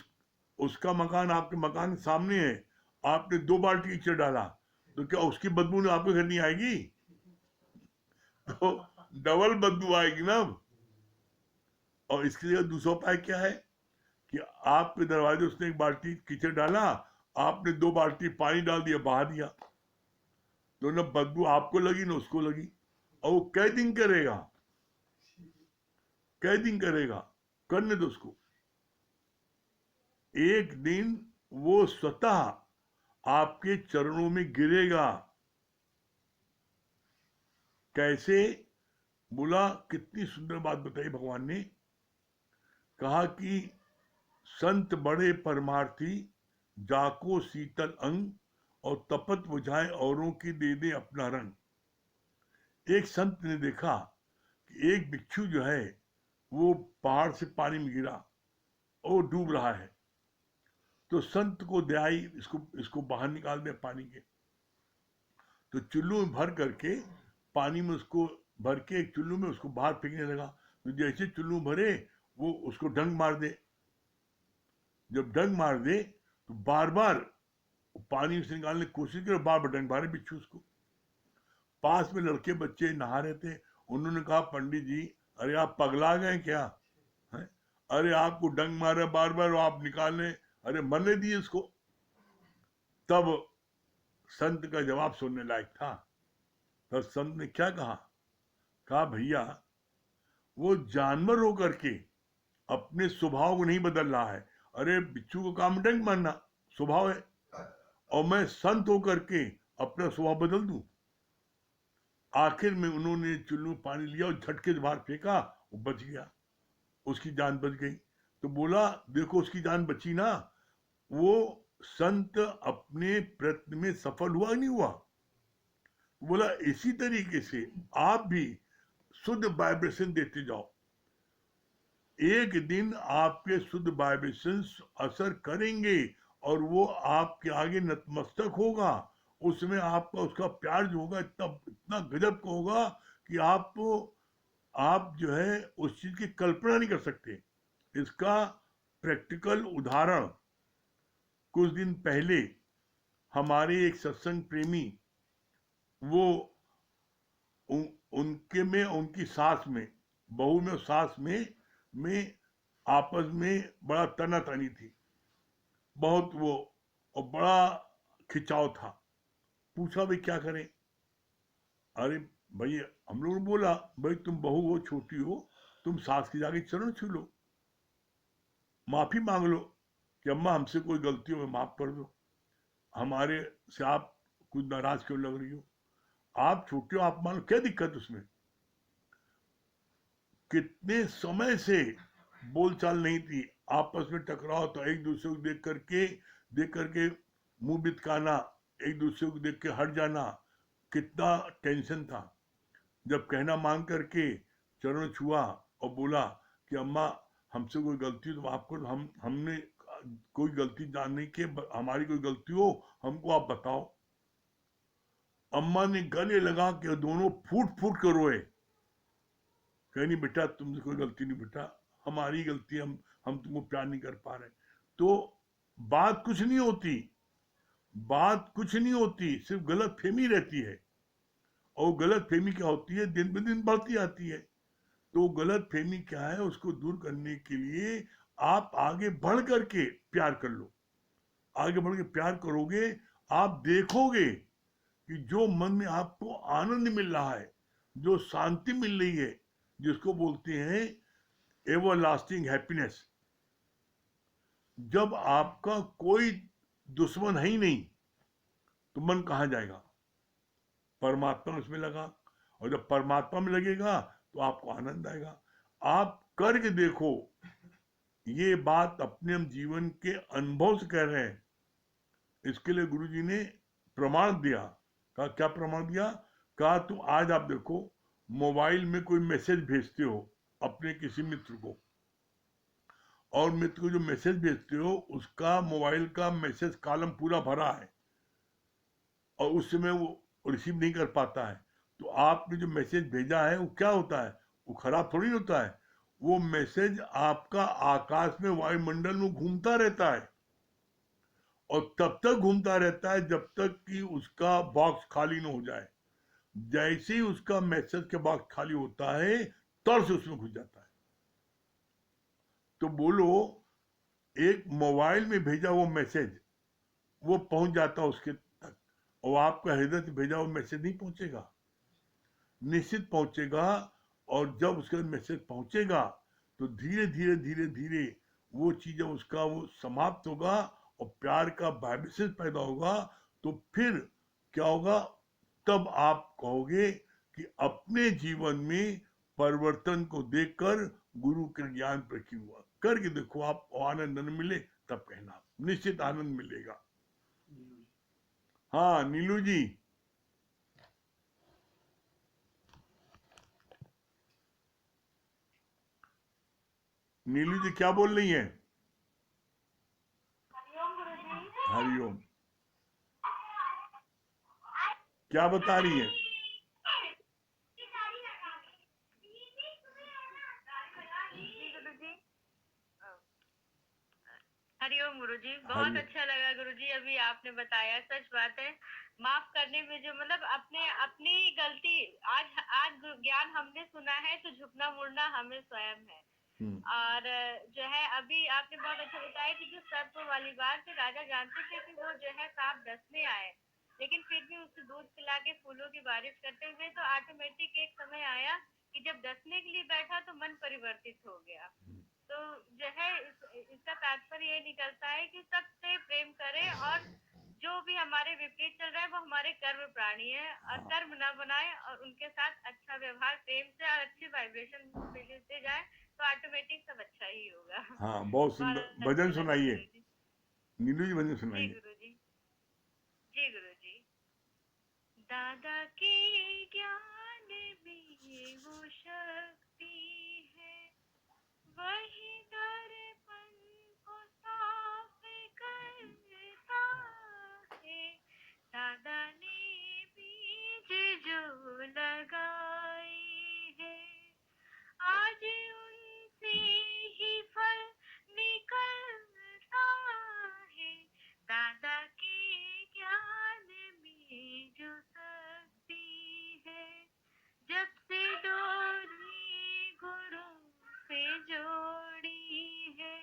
Speaker 1: उसका मकान आपके मकान के सामने है, आपने 2 बाल्टी कीचड़ डाला, तो क्या उसकी बदबू ने आपके घर नहीं आएगी? तो डबल बदबू आएगी ना। और इसके लिए दूसरा उपाय क्या है कि आपके दरवाजे उसने एक बाल्टी कीचड़ डाला, आपने 2 बाल्टी पानी डाल दिया, बहा दिया, तो न बदबू आपको लगी न उसको लगी। और वो कैदिंग करेगा, कैदिंग करेगा, करने दो उसको। एक दिन वो स्वतः आपके चरणों में गिरेगा। कैसे? बोला, कितनी सुंदर बात बताई भगवान ने। कहा कि संत बड़े परमार्थी, जाको शीतल अंग, और तपत बुझाए औरों की दे दे अपना रंग। एक संत ने देखा कि एक बिच्छू जो है वो पहाड़ से पानी में गिरा और डूब रहा है। तो संत को दया आई, इसको इसको बाहर निकाल दे पानी के। तो चुल्लू में भर करके, पानी में उसको भर के एक चुल्लू में उसको बाहर फेंकने लगा। तो जैसे चुल्लू भरे, वो उसको डंक मार दे। जब डंक मार दे तो बार बार पानी से निकालने की कोशिश करे, बार बार डंक मारे बिच्छू उसको। पास में लड़के बच्चे नहा रहे थे, उन्होंने कहा, पंडित जी, अरे आप पगला गए क्या है? अरे आपको डंक मारे बार बार, आप निकालने, अरे मरने दिए इसको। तब संत का जवाब सुनने लायक था। तब संत ने क्या कहा? कहा, भैया, वो जानवर होकर के अपने स्वभाव को नहीं बदल रहा है। अरे बिच्छू को काम डंक मारना स्वभाव है, और मैं संत होकर के अपना स्वभाव बदल दूं? आखिर में उन्होंने चुल्लू में पानी लिया और झटके से बाहर फेंका, वो बच गया, उसकी जान बच गई। तो बोला, देखो उसकी जान बची ना, वो संत अपने प्रयत्न में सफल हुआ नहीं हुआ? बोला, इसी तरीके से आप भी शुद्ध वाइब्रेशन देते जाओ। एक दिन आपके शुद्ध वाइब्रेशन असर करेंगे और वो आपके आगे नतमस्तक होगा। उसमें आपका उसका प्यार जो होगा इतना इतना गजब का होगा कि आप जो है उस चीज की कल्पना नहीं कर सकते। इसका प्रैक्टिकल उदाहरण, कुछ दिन पहले हमारे एक सत्संग प्रेमी, वो उनके में उनकी सास में, बहू में और सास में आपस में बड़ा तनातनी थी, बहुत वो, और बड़ा खिंचाव था। पूछा, भाई क्या करें? अरे भाई, हम लोगों ने बोला, भाई तुम बहू हो, छोटी हो, तुम सास की जाके चरण छू लो, माफी मांग लो कि अम्मा हमसे कोई गलती हो, माफ कर दो, हमारे से आप कुछ नाराज क्यों लग रही हो? आप छोटे हो, आप मान लो, क्या दिक्कत उसमें? कितने समय से बोलचाल नहीं थी, आपस में टकराव, तो एक दूसरे को देख करके मुंह बितकाना, एक दूसरे को देख के हट जाना, कितना टेंशन था। जब कहना मांग करके चरण छुआ और बोला कि अम्मा हमसे कोई गलती तो माफ करो, हमने कोई गलती जान नहीं की, हमारी कोई गलती हो हमको आप बताओ। अम्मा ने गले लगा के दोनों फूट फूट कर रोए। कहीं नहीं बेटा, तुमसे कोई गलती नहीं बेटा, हमारी गलती, हम तुमको प्यार नहीं कर पा रहे। तो बात कुछ नहीं होती, बात कुछ नहीं होती, सिर्फ गलत फहमी रहती है। और गलत फहमी क्या होती है? दिन ब दिन बढ़ती आती है। तो गलत फहमी क्या है, उसको दूर करने के लिए आप आगे बढ़ करके प्यार कर लो। आगे बढ़ के प्यार करोगे, आप देखोगे कि जो मन में आपको आनंद मिल रहा है, जो शांति मिल रही है, जिसको बोलते हैं एवर लास्टिंग हैप्पीनेस, जब आपका कोई दुश्मन है ही नहीं, तो मन कहाँ जाएगा? परमात्मा उसमें लगा, और जब परमात्मा में लगेगा तो आपको आनंद आएगा। आप करके देखो, ये बात अपने हम जीवन के अनुभव से कह रहे हैं। इसके लिए गुरुजी ने प्रमाण दिया। कहा, क्या प्रमाण दिया? कहा, तुम आज आप देखो, मोबाइल में कोई मैसेज भेजते हो अपने किसी मित्र को, और मित्र को जो मैसेज भेजते हो उसका मोबाइल का मैसेज कॉलम पूरा भरा है, और उस समय वो रिसीव नहीं कर पाता है। तो आपने जो मैसेज भेजा है वो क्या होता है? वो खराब थोड़ी होता है। वो मैसेज आपका आकाश में, वायुमंडल में घूमता रहता है, और तब तक घूमता रहता है जब तक कि उसका बॉक्स खाली ना हो जाए। जैसे ही उसका मैसेज का बॉक्स खाली होता है, तुरंत से उसमें घुस जाता है। तो बोलो, एक मोबाइल में भेजा वो मैसेज वो पहुंच जाता है उसके तक, और आपका हृदय से भेजा वो मैसेज नहीं पहुंचेगा। निश्चित पहुंचेगा। और जब उसके मैसेज पहुंचेगा तो धीरे धीरे धीरे धीरे वो चीजें उसका वो समाप्त होगा और प्यार का वाइब्रेशन पैदा होगा। तो फिर क्या होगा, तब आप कहोगे कि अपने जीवन में परिवर्तन को देखकर गुरु के ज्ञान पर क्यों हुआ। करके देखो, आप आनंद न मिले तब कहना, निश्चित आनंद मिलेगा। हाँ नीलू जी। नीलू जी क्या बोल रही हैं? हरिओम। क्या बता रही हैं?
Speaker 2: हरिओम गुरुजी, बहुत
Speaker 1: हरिओम।
Speaker 2: अच्छा लगा गुरुजी। अभी आपने बताया, सच बात है, माफ करने में जो मतलब अपने अपनी गलती, आज ज्ञान हमने सुना है तो झुकना मुड़ना हमें स्वयं है। और जो है अभी आपने बहुत अच्छा बताया कि जो सर्प वाली बात, कि राजा जानते थे कि वो जो है सांप डसने आए, लेकिन फिर भी उसे दूध पिला के फूलों की बारिश करते हुए, तो ऑटोमेटिक एक समय आया कि जब डसने के लिए बैठा तो मन परिवर्तित हो गया। तो जो है इसका तात्पर्य ये निकलता है कि सबसे प्रेम करें, और जो भी हमारे विपरीत चल रहा है वो हमारे कर्म प्राणी है, और कर्म ना बनाए, और उनके साथ अच्छा व्यवहार प्रेम से और अच्छी वाइब्रेशन मिलते जाए, तो ऑटोमेटिक सब अच्छा ही होगा।
Speaker 1: हाँ बहुत सुंदर
Speaker 2: बहुत
Speaker 1: भजन
Speaker 2: अच्छा लगा
Speaker 1: सुनाइए,
Speaker 2: गुरु जी।
Speaker 1: नीलू जी भजन
Speaker 2: जी
Speaker 1: सुनाइए।
Speaker 2: गुरु जी। जी गुरु जी। दादा के ज्ञान में वो शक्ति है, वही दर्पण को साफ करता है। दादा ने बीज जो लगाए हैं, आज उनसे ही फल निकलता है। दादा के ज्ञान में जो शक्ति है, जब से डोरी गुरु से जोड़ी है,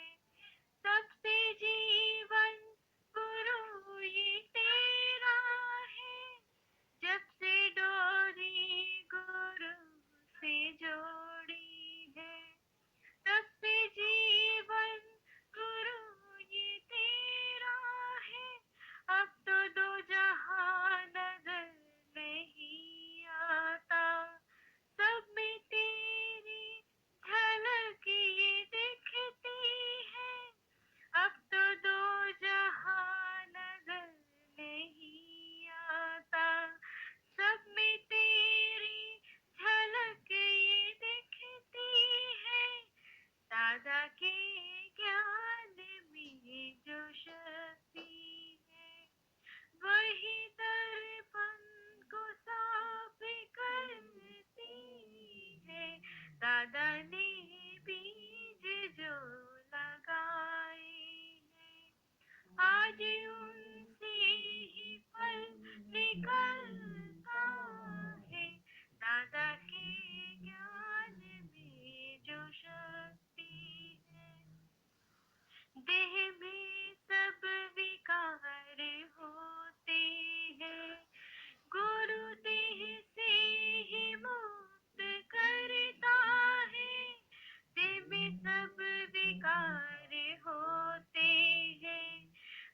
Speaker 2: सबसे जीवन गुरु ये तेरा है। जब से डोरी गुरु से जोड़ी है, तब से जीवन गुरु ये तेरा है। अब तो दो जहां नजर नहीं आता, सब में तेरी झलक ये दिखती है। अब तो दो जहां नजर नहीं आता, सब में तेरी झलक ये दिखती है। दादा के ज्ञान में जो शक्ति है, वही दर्पण को साफ करती है। दादा ने बीज जो लगाए हैं, आज उनसे ही फल निकलता है। दादा के ज्ञान में जो शक्ति है, देह में सब विकार होते हैं, गुरु देह से ही मुक्त करता है। देह में सब विकार होते हैं,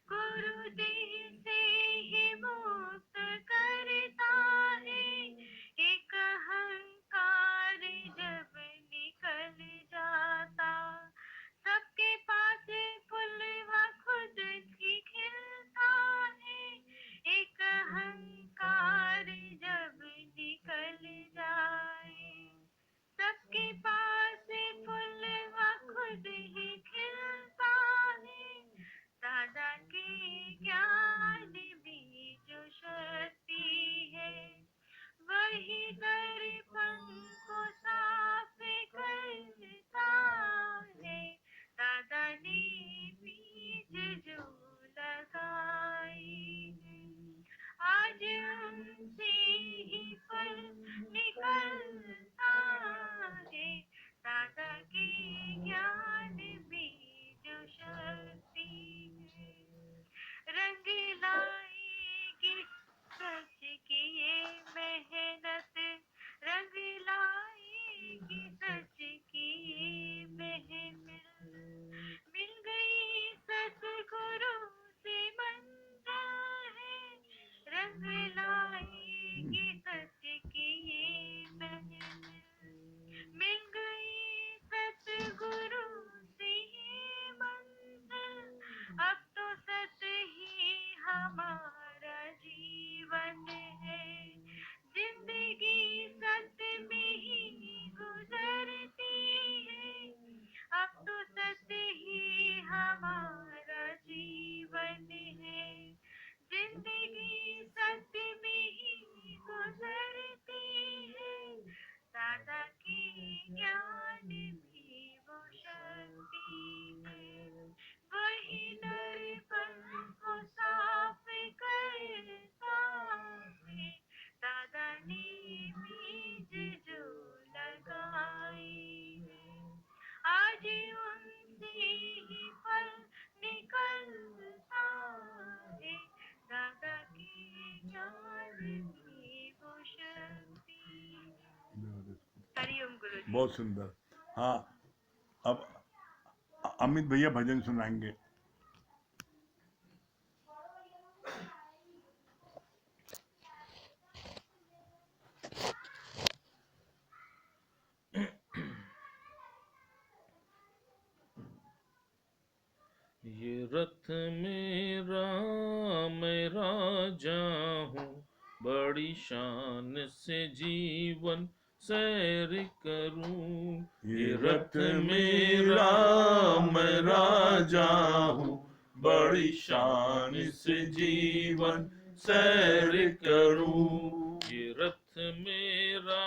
Speaker 2: गुरु देह से ही मुक्त करता है। एक अहंकार जब निकल जाता, सबके पास फुलवा खुद भी खिलता है। एक अहंकार जब निकल जाए, सबके पास फुलवा खुद ही खिलता है। दादा के ज्ञान में जो शक्ति है, वही दर्पण को साफ करता है। दादा ने बीज जो लगाए हैं, आज उनसे ही फल निकलता है। दादा के ज्ञान में जो शक्ति है, रंग लाएगी सच की ये मेहनत,
Speaker 1: बहुत सुंदर। हाँ, अब अमित भैया भजन सुनाएंगे।
Speaker 3: ये रथ मेरा मैं राजा हूँ, बड़ी शान से जीवन सैर करूं। ये रथ मेरा मैं राजा हूँ, बड़ी शान से जीवन सैर करूं। ये रथ मेरा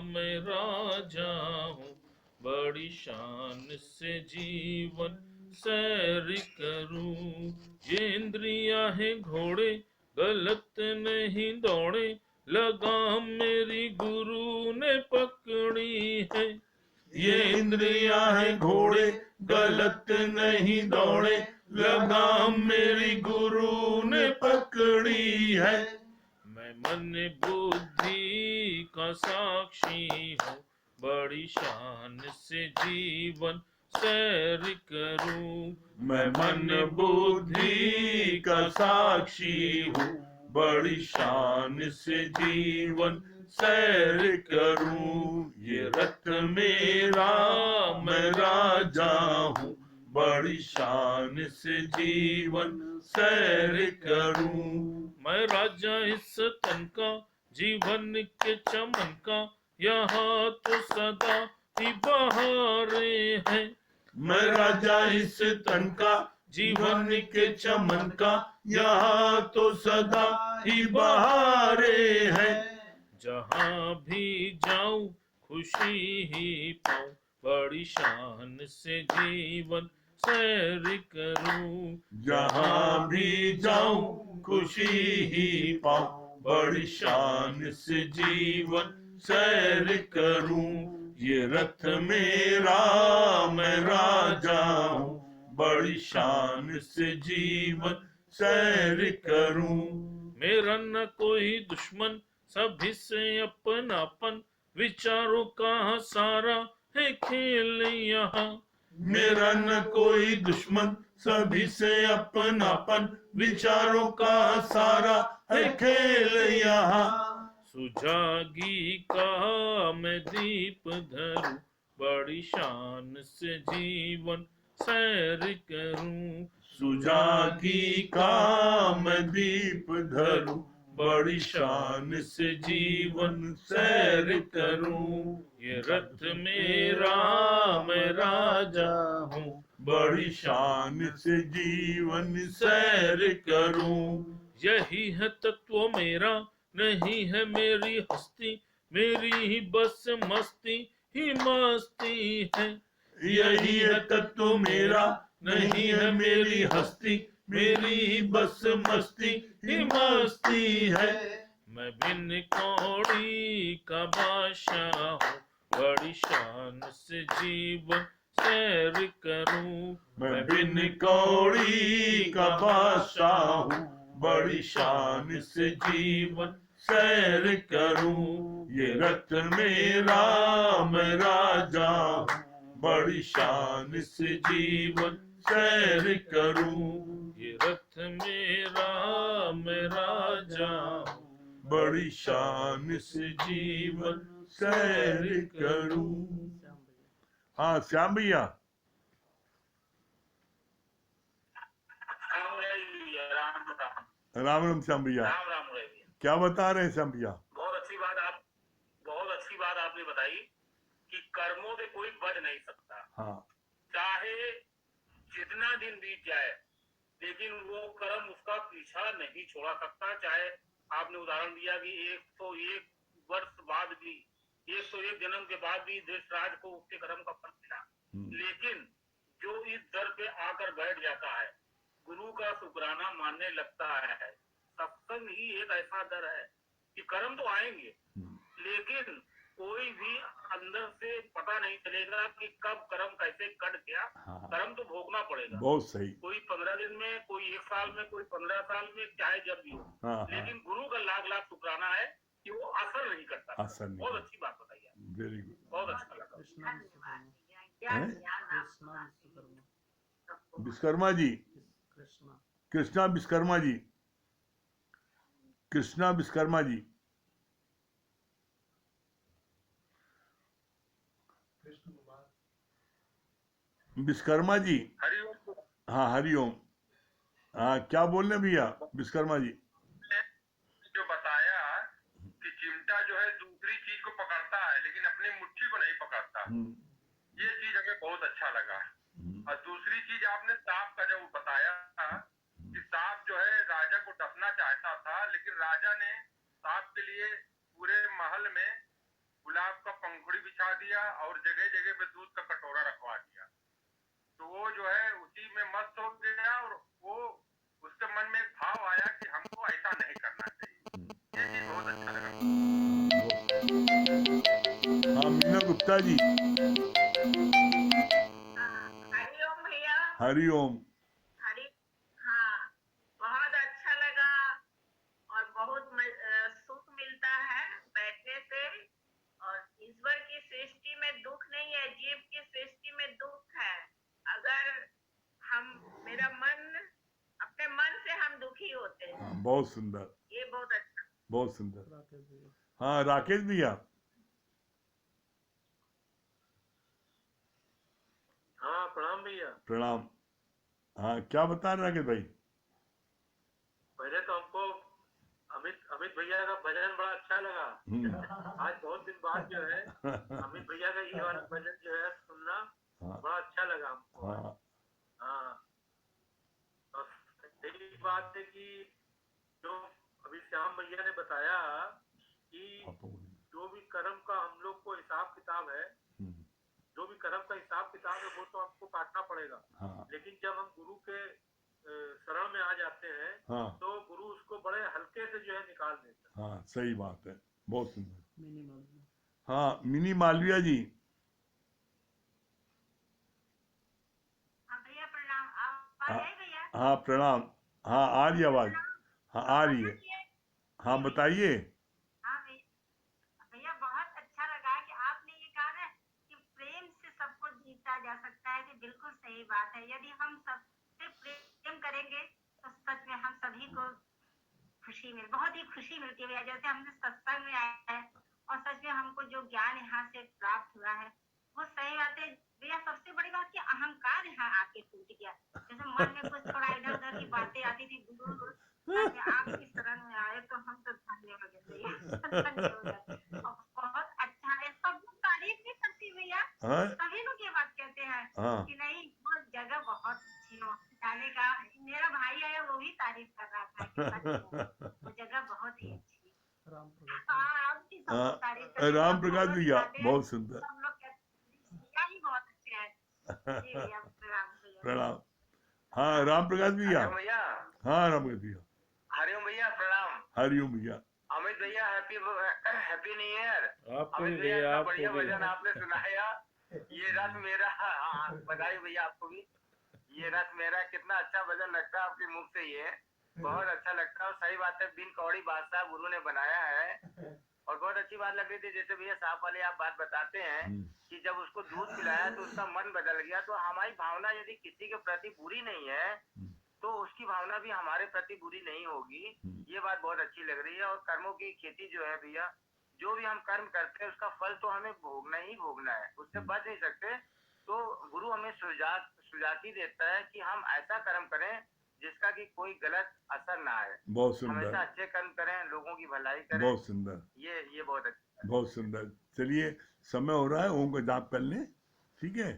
Speaker 3: मैं राजा हूँ, बड़ी शान से जीवन सैर करूं। ये इंद्रियां है घोड़े गलत नहीं दौड़े, लगाम मेरी गुरु ने पकड़ी है। ये इंद्रियां है घोड़े गलत नहीं दौड़े, लगाम मेरी गुरु ने पकड़ी है। मैं मन बुद्धि का साक्षी हूँ, बड़ी शान से जीवन सैर करूं। मैं मन बुद्धि का साक्षी हूँ, बड़ी शान से जीवन सैर करूं। ये रथ मेरा मैं राजा हूँ, बड़ी शान से जीवन सैर करूं। मैं राजा इस तन का, जीवन के चमन का, यहाँ तो सदा ही बहारे हैं। मैं राजा इस तन का, जीवन के चमन का, यहाँ तो सदा ही बहारे हैं। जहाँ भी जाऊं खुशी ही पाऊं, बड़ी शान से जीवन सैर करूं। जहाँ भी जाऊं खुशी ही पाऊं, बड़ी शान से जीवन सैर करूं। ये रथ मेरा मैं राजा हूँ, बड़ी शान से जीवन सैर करूं। मेरा न कोई दुश्मन, सभी से अपनापन, विचारों का सारा है खेल यहाँ। मेरा न कोई दुश्मन, सभी से अपनापन, विचारों का सारा है खेल यहाँ। सुजागी का मैं दीप धरूं, बड़ी शान से जीवन सैर करूं। सुजागी का मैं दीप धरूं, बड़ी शान से जीवन सैर करूं। ये रथ मेरा मैं राजा हूँ, बड़ी शान से जीवन सैर करूं। यही है तत्व मेरा, नहीं है मेरी हस्ती, मेरी ही बस मस्ती ही मस्ती है। यही है तत्व मेरा, नहीं है मेरी हस्ती, मेरी ही बस मस्ती ही मस्ती है। मैं बिन कौड़ी का बादशाह हूँ, बड़ी शान से जीवन सैर करूं। मैं बिन कौड़ी का बादशाह हूँ, बड़ी शान से जीवन सैर करूं। ये रथ मेरा मैं राजा हूँ, बड़ी शान से जीवन सैर करूं। ये रथ मेरा मैं राजा हूँ, बड़ी शान से जीवन सैर करूं।
Speaker 1: हाँ श्याम भैया, राम राम श्याम भैया,
Speaker 4: राम राम भैया।
Speaker 1: क्या बता रहे हैं श्याम भैया?
Speaker 4: बहुत अच्छी बात आपने बताई कि कर्मों से कोई बच नहीं सकता।
Speaker 1: हाँ,
Speaker 4: चाहे जितना दिन बीत जाए, लेकिन वो कर्म उसका पीछा नहीं छोड़ा सकता। चाहे आपने उदाहरण दिया कि 101 वर्ष बाद भी, 101 जन्म के बाद भी धृतराज को उसके कर्म का फल मिला, लेकिन जो इस दर पे आकर बैठ जाता है, गुरु का शुक्राना मानने लगता है। सत्संग ही एक ऐसा दर है कि कर्म तो आएंगे, लेकिन कोई भी अंदर से पता नहीं चलेगा कि कब कर्म कैसे कट गया।
Speaker 1: हाँ,
Speaker 4: कर्म तो भोगना पड़ेगा।
Speaker 1: बहुत सही।
Speaker 4: कोई 15 दिन में, कोई 1 साल में, कोई 15 साल में, चाहे जब भी हो।
Speaker 1: हाँ, हाँ,
Speaker 4: लेकिन गुरु का लाख लाख शुक्राना है कि वो असर नहीं करता।
Speaker 1: असर नहीं
Speaker 4: बहुत
Speaker 1: करता।
Speaker 4: अच्छी बात बताई आप।
Speaker 1: Very good.
Speaker 4: बहुत अच्छा लगा।
Speaker 3: कृष्णा
Speaker 2: धन्यवाद
Speaker 3: विश्वकर्मा।
Speaker 2: भैया, ज्ञान
Speaker 1: हैं?
Speaker 2: ज्ञान
Speaker 3: कृष्णा
Speaker 2: आपका
Speaker 3: विश्वकर्मा।
Speaker 2: सबको
Speaker 1: विश्वकर्मा जी,
Speaker 3: कृष्णा।
Speaker 1: कृष्णा विश्वकर्मा जी, कृष्णा विश्वकर्मा जी। विश्वकर्मा जी,
Speaker 4: हरिओम।
Speaker 1: हाँ हरिओम। हाँ क्या बोल रहे हैं भैया विश्वकर्मा जी?
Speaker 4: जो बताया कि चिमटा जो है दूसरी चीज को पकड़ता है लेकिन अपनी मुट्ठी को नहीं पकड़ता, ये चीज हमें बहुत अच्छा लगा। और दूसरी चीज आपने सांप का जो बताया कि सांप जो है राजा को डसना चाहता था, लेकिन राजा ने सांप के लिए पूरे महल में गुलाब का पंखुड़ी बिछा दिया और जगह जगह पे दूध का कटोरा रखवा दिया। तो वो जो है उसी में मस्त हो गया और वो उसके मन में एक भाव आया कि हमको ऐसा नहीं करना चाहिए। ये चीज बहुत अच्छा लगा।
Speaker 1: हाँ मीना गुप्ता जी,
Speaker 2: हरिओम भैया।
Speaker 1: हरिओम।
Speaker 2: हरि हाँ, बहुत अच्छा लगा और बहुत सुख मिलता है बैठने से। और ईश्वर की सृष्टि में दुख नहीं है, जीव की सृष्टि में दुख है। अगर मेरा मन, अपने मन से हम दुखी होते हैं।
Speaker 1: हाँ बहुत सुंदर,
Speaker 2: ये बहुत अच्छा।
Speaker 1: बहुत सुंदर।
Speaker 3: राकेश भैया।
Speaker 1: हाँ राकेश भैया।
Speaker 4: हाँ प्रणाम भैया।
Speaker 1: प्रणाम। हाँ क्या बता रहे राकेश भाई?
Speaker 4: पहले तो हमको अमित भैया का भजन बड़ा अच्छा लगा। आज बहुत दिन बाद जो है अमित भैया का ये वाला भजन जो है सुनना
Speaker 1: हाँ
Speaker 4: बड़ा अच्छा लगा हमको।
Speaker 1: हाँ
Speaker 4: हाँ, और सही बात है कि जो अभी श्याम भैया ने बताया कि जो भी कर्म का हम लोग को हिसाब किताब है, जो भी कर्म का हिसाब किताब है वो तो हमको काटना पड़ेगा।
Speaker 1: हाँ
Speaker 4: लेकिन जब हम गुरु के शरण में आ जाते हैं
Speaker 1: हाँ
Speaker 4: तो गुरु उसको बड़े हल्के से जो है निकाल देता है।
Speaker 1: हाँ सही बात है, बहुत सुंदर।
Speaker 3: मिनी मालवीय।
Speaker 1: हाँ मिनी मालविया जी।
Speaker 2: हाँ भैया प्रणाम। आप आ
Speaker 1: हाँ
Speaker 2: गए भैया?
Speaker 1: हाँ प्रणाम। हाँ आ रही आवाज। हाँ आ रही है। हाँ बताइए।
Speaker 2: हाँ भैया बहुत अच्छा लगा कि आपने ये कहा ना कि प्रेम से सबको जीता जा सकता है, कि बिल्कुल सही बात है। यदि हम सबसे प्रेम करेंगे तो सच में हम सभी को बहुत ही खुशी मिलती है भैया। जैसे हमने सत्संग में आए हैं और सच में हमको जो ज्ञान यहाँ से प्राप्त हुआ है वो सही बात है भैया। सबसे बड़ी बात कि अहंकार यहाँ आके टूट गया। जैसे मन में कुछ थोड़ा इधर उधर की बातें आती थी, गुरु आपकी शरण में आए तो हम तो धन्य हो गए भैया। धन्य हो गए और बहुत अच्छा है। सब लोग तारीफ भी करती भैया,
Speaker 1: हाँ
Speaker 2: सभी लोग ये बात कहते हैं
Speaker 1: हाँ
Speaker 2: कि नहीं वो जगह बहुत अच्छी है जाने का। मेरा भाई है वो भी तारीफ कर रहा था कि सच में वो जगह बहुत ही अच्छी है।
Speaker 3: राम प्रकाश।
Speaker 2: हाँ आपकी सब लोग तारीफ
Speaker 1: हाँ,
Speaker 2: करते हैं,
Speaker 1: राम
Speaker 2: सब
Speaker 1: प्रकाश
Speaker 2: फोटो
Speaker 1: भैया
Speaker 2: दिखाते हैं,
Speaker 1: बहुत सुंदर।
Speaker 2: सब लोग कहते हैं भैया ही बहुत अच्छे हैं। जी भैया प्रणाम भैया।
Speaker 1: प्रणाम। हाँ राम प्रकाश भैया।
Speaker 4: हरिओम भैया।
Speaker 1: हाँ राम प्रकाश भैया।
Speaker 4: हरिओम भैया प्रणाम।
Speaker 1: हरिओम भैया।
Speaker 4: अमित भैया हैप्पी न्यू ईयर।
Speaker 3: आपको
Speaker 4: अमित
Speaker 3: भी
Speaker 4: भैया
Speaker 3: भैया,
Speaker 4: इतना
Speaker 3: आपको
Speaker 4: बढ़िया
Speaker 3: भी।
Speaker 4: भजन आपने सुनाया। ये रथ मेरा, हाँ बधाई भैया आपको भी। ये रथ मेरा कितना अच्छा भजन लगता है आपके मुख से, ये बहुत अच्छा लगता है। और सही बात है, बिन कौड़ी बादशाह गुरु ने बनाया है। और बहुत अच्छी बात लग रही थी जैसे भैया साहब वाले आप बात बताते हैं कि जब उसको दूध पिलाया तो उसका मन बदल गया। तो हमारी भावना यदि किसी के प्रति बुरी नहीं है तो उसकी भावना भी हमारे प्रति बुरी नहीं होगी। ये बात बहुत अच्छी लग रही है। और कर्मों की खेती जो है भैया, जो भी हम कर्म करते हैं उसका फल तो हमें भोगना ही भोगना है, उससे बच नहीं सकते। तो गुरु हमें सुजाती देता है कि हम ऐसा कर्म करें जिसका कि कोई गलत असर ना आए।
Speaker 1: बहुत सुंदर,
Speaker 4: हमेशा अच्छे कर्म करें, लोगों की भलाई करें।
Speaker 1: बहुत सुंदर,
Speaker 4: ये बहुत अच्छा।
Speaker 1: बहुत सुंदर। चलिए समय हो रहा है, ओम का जाप कर लें, ठीक है।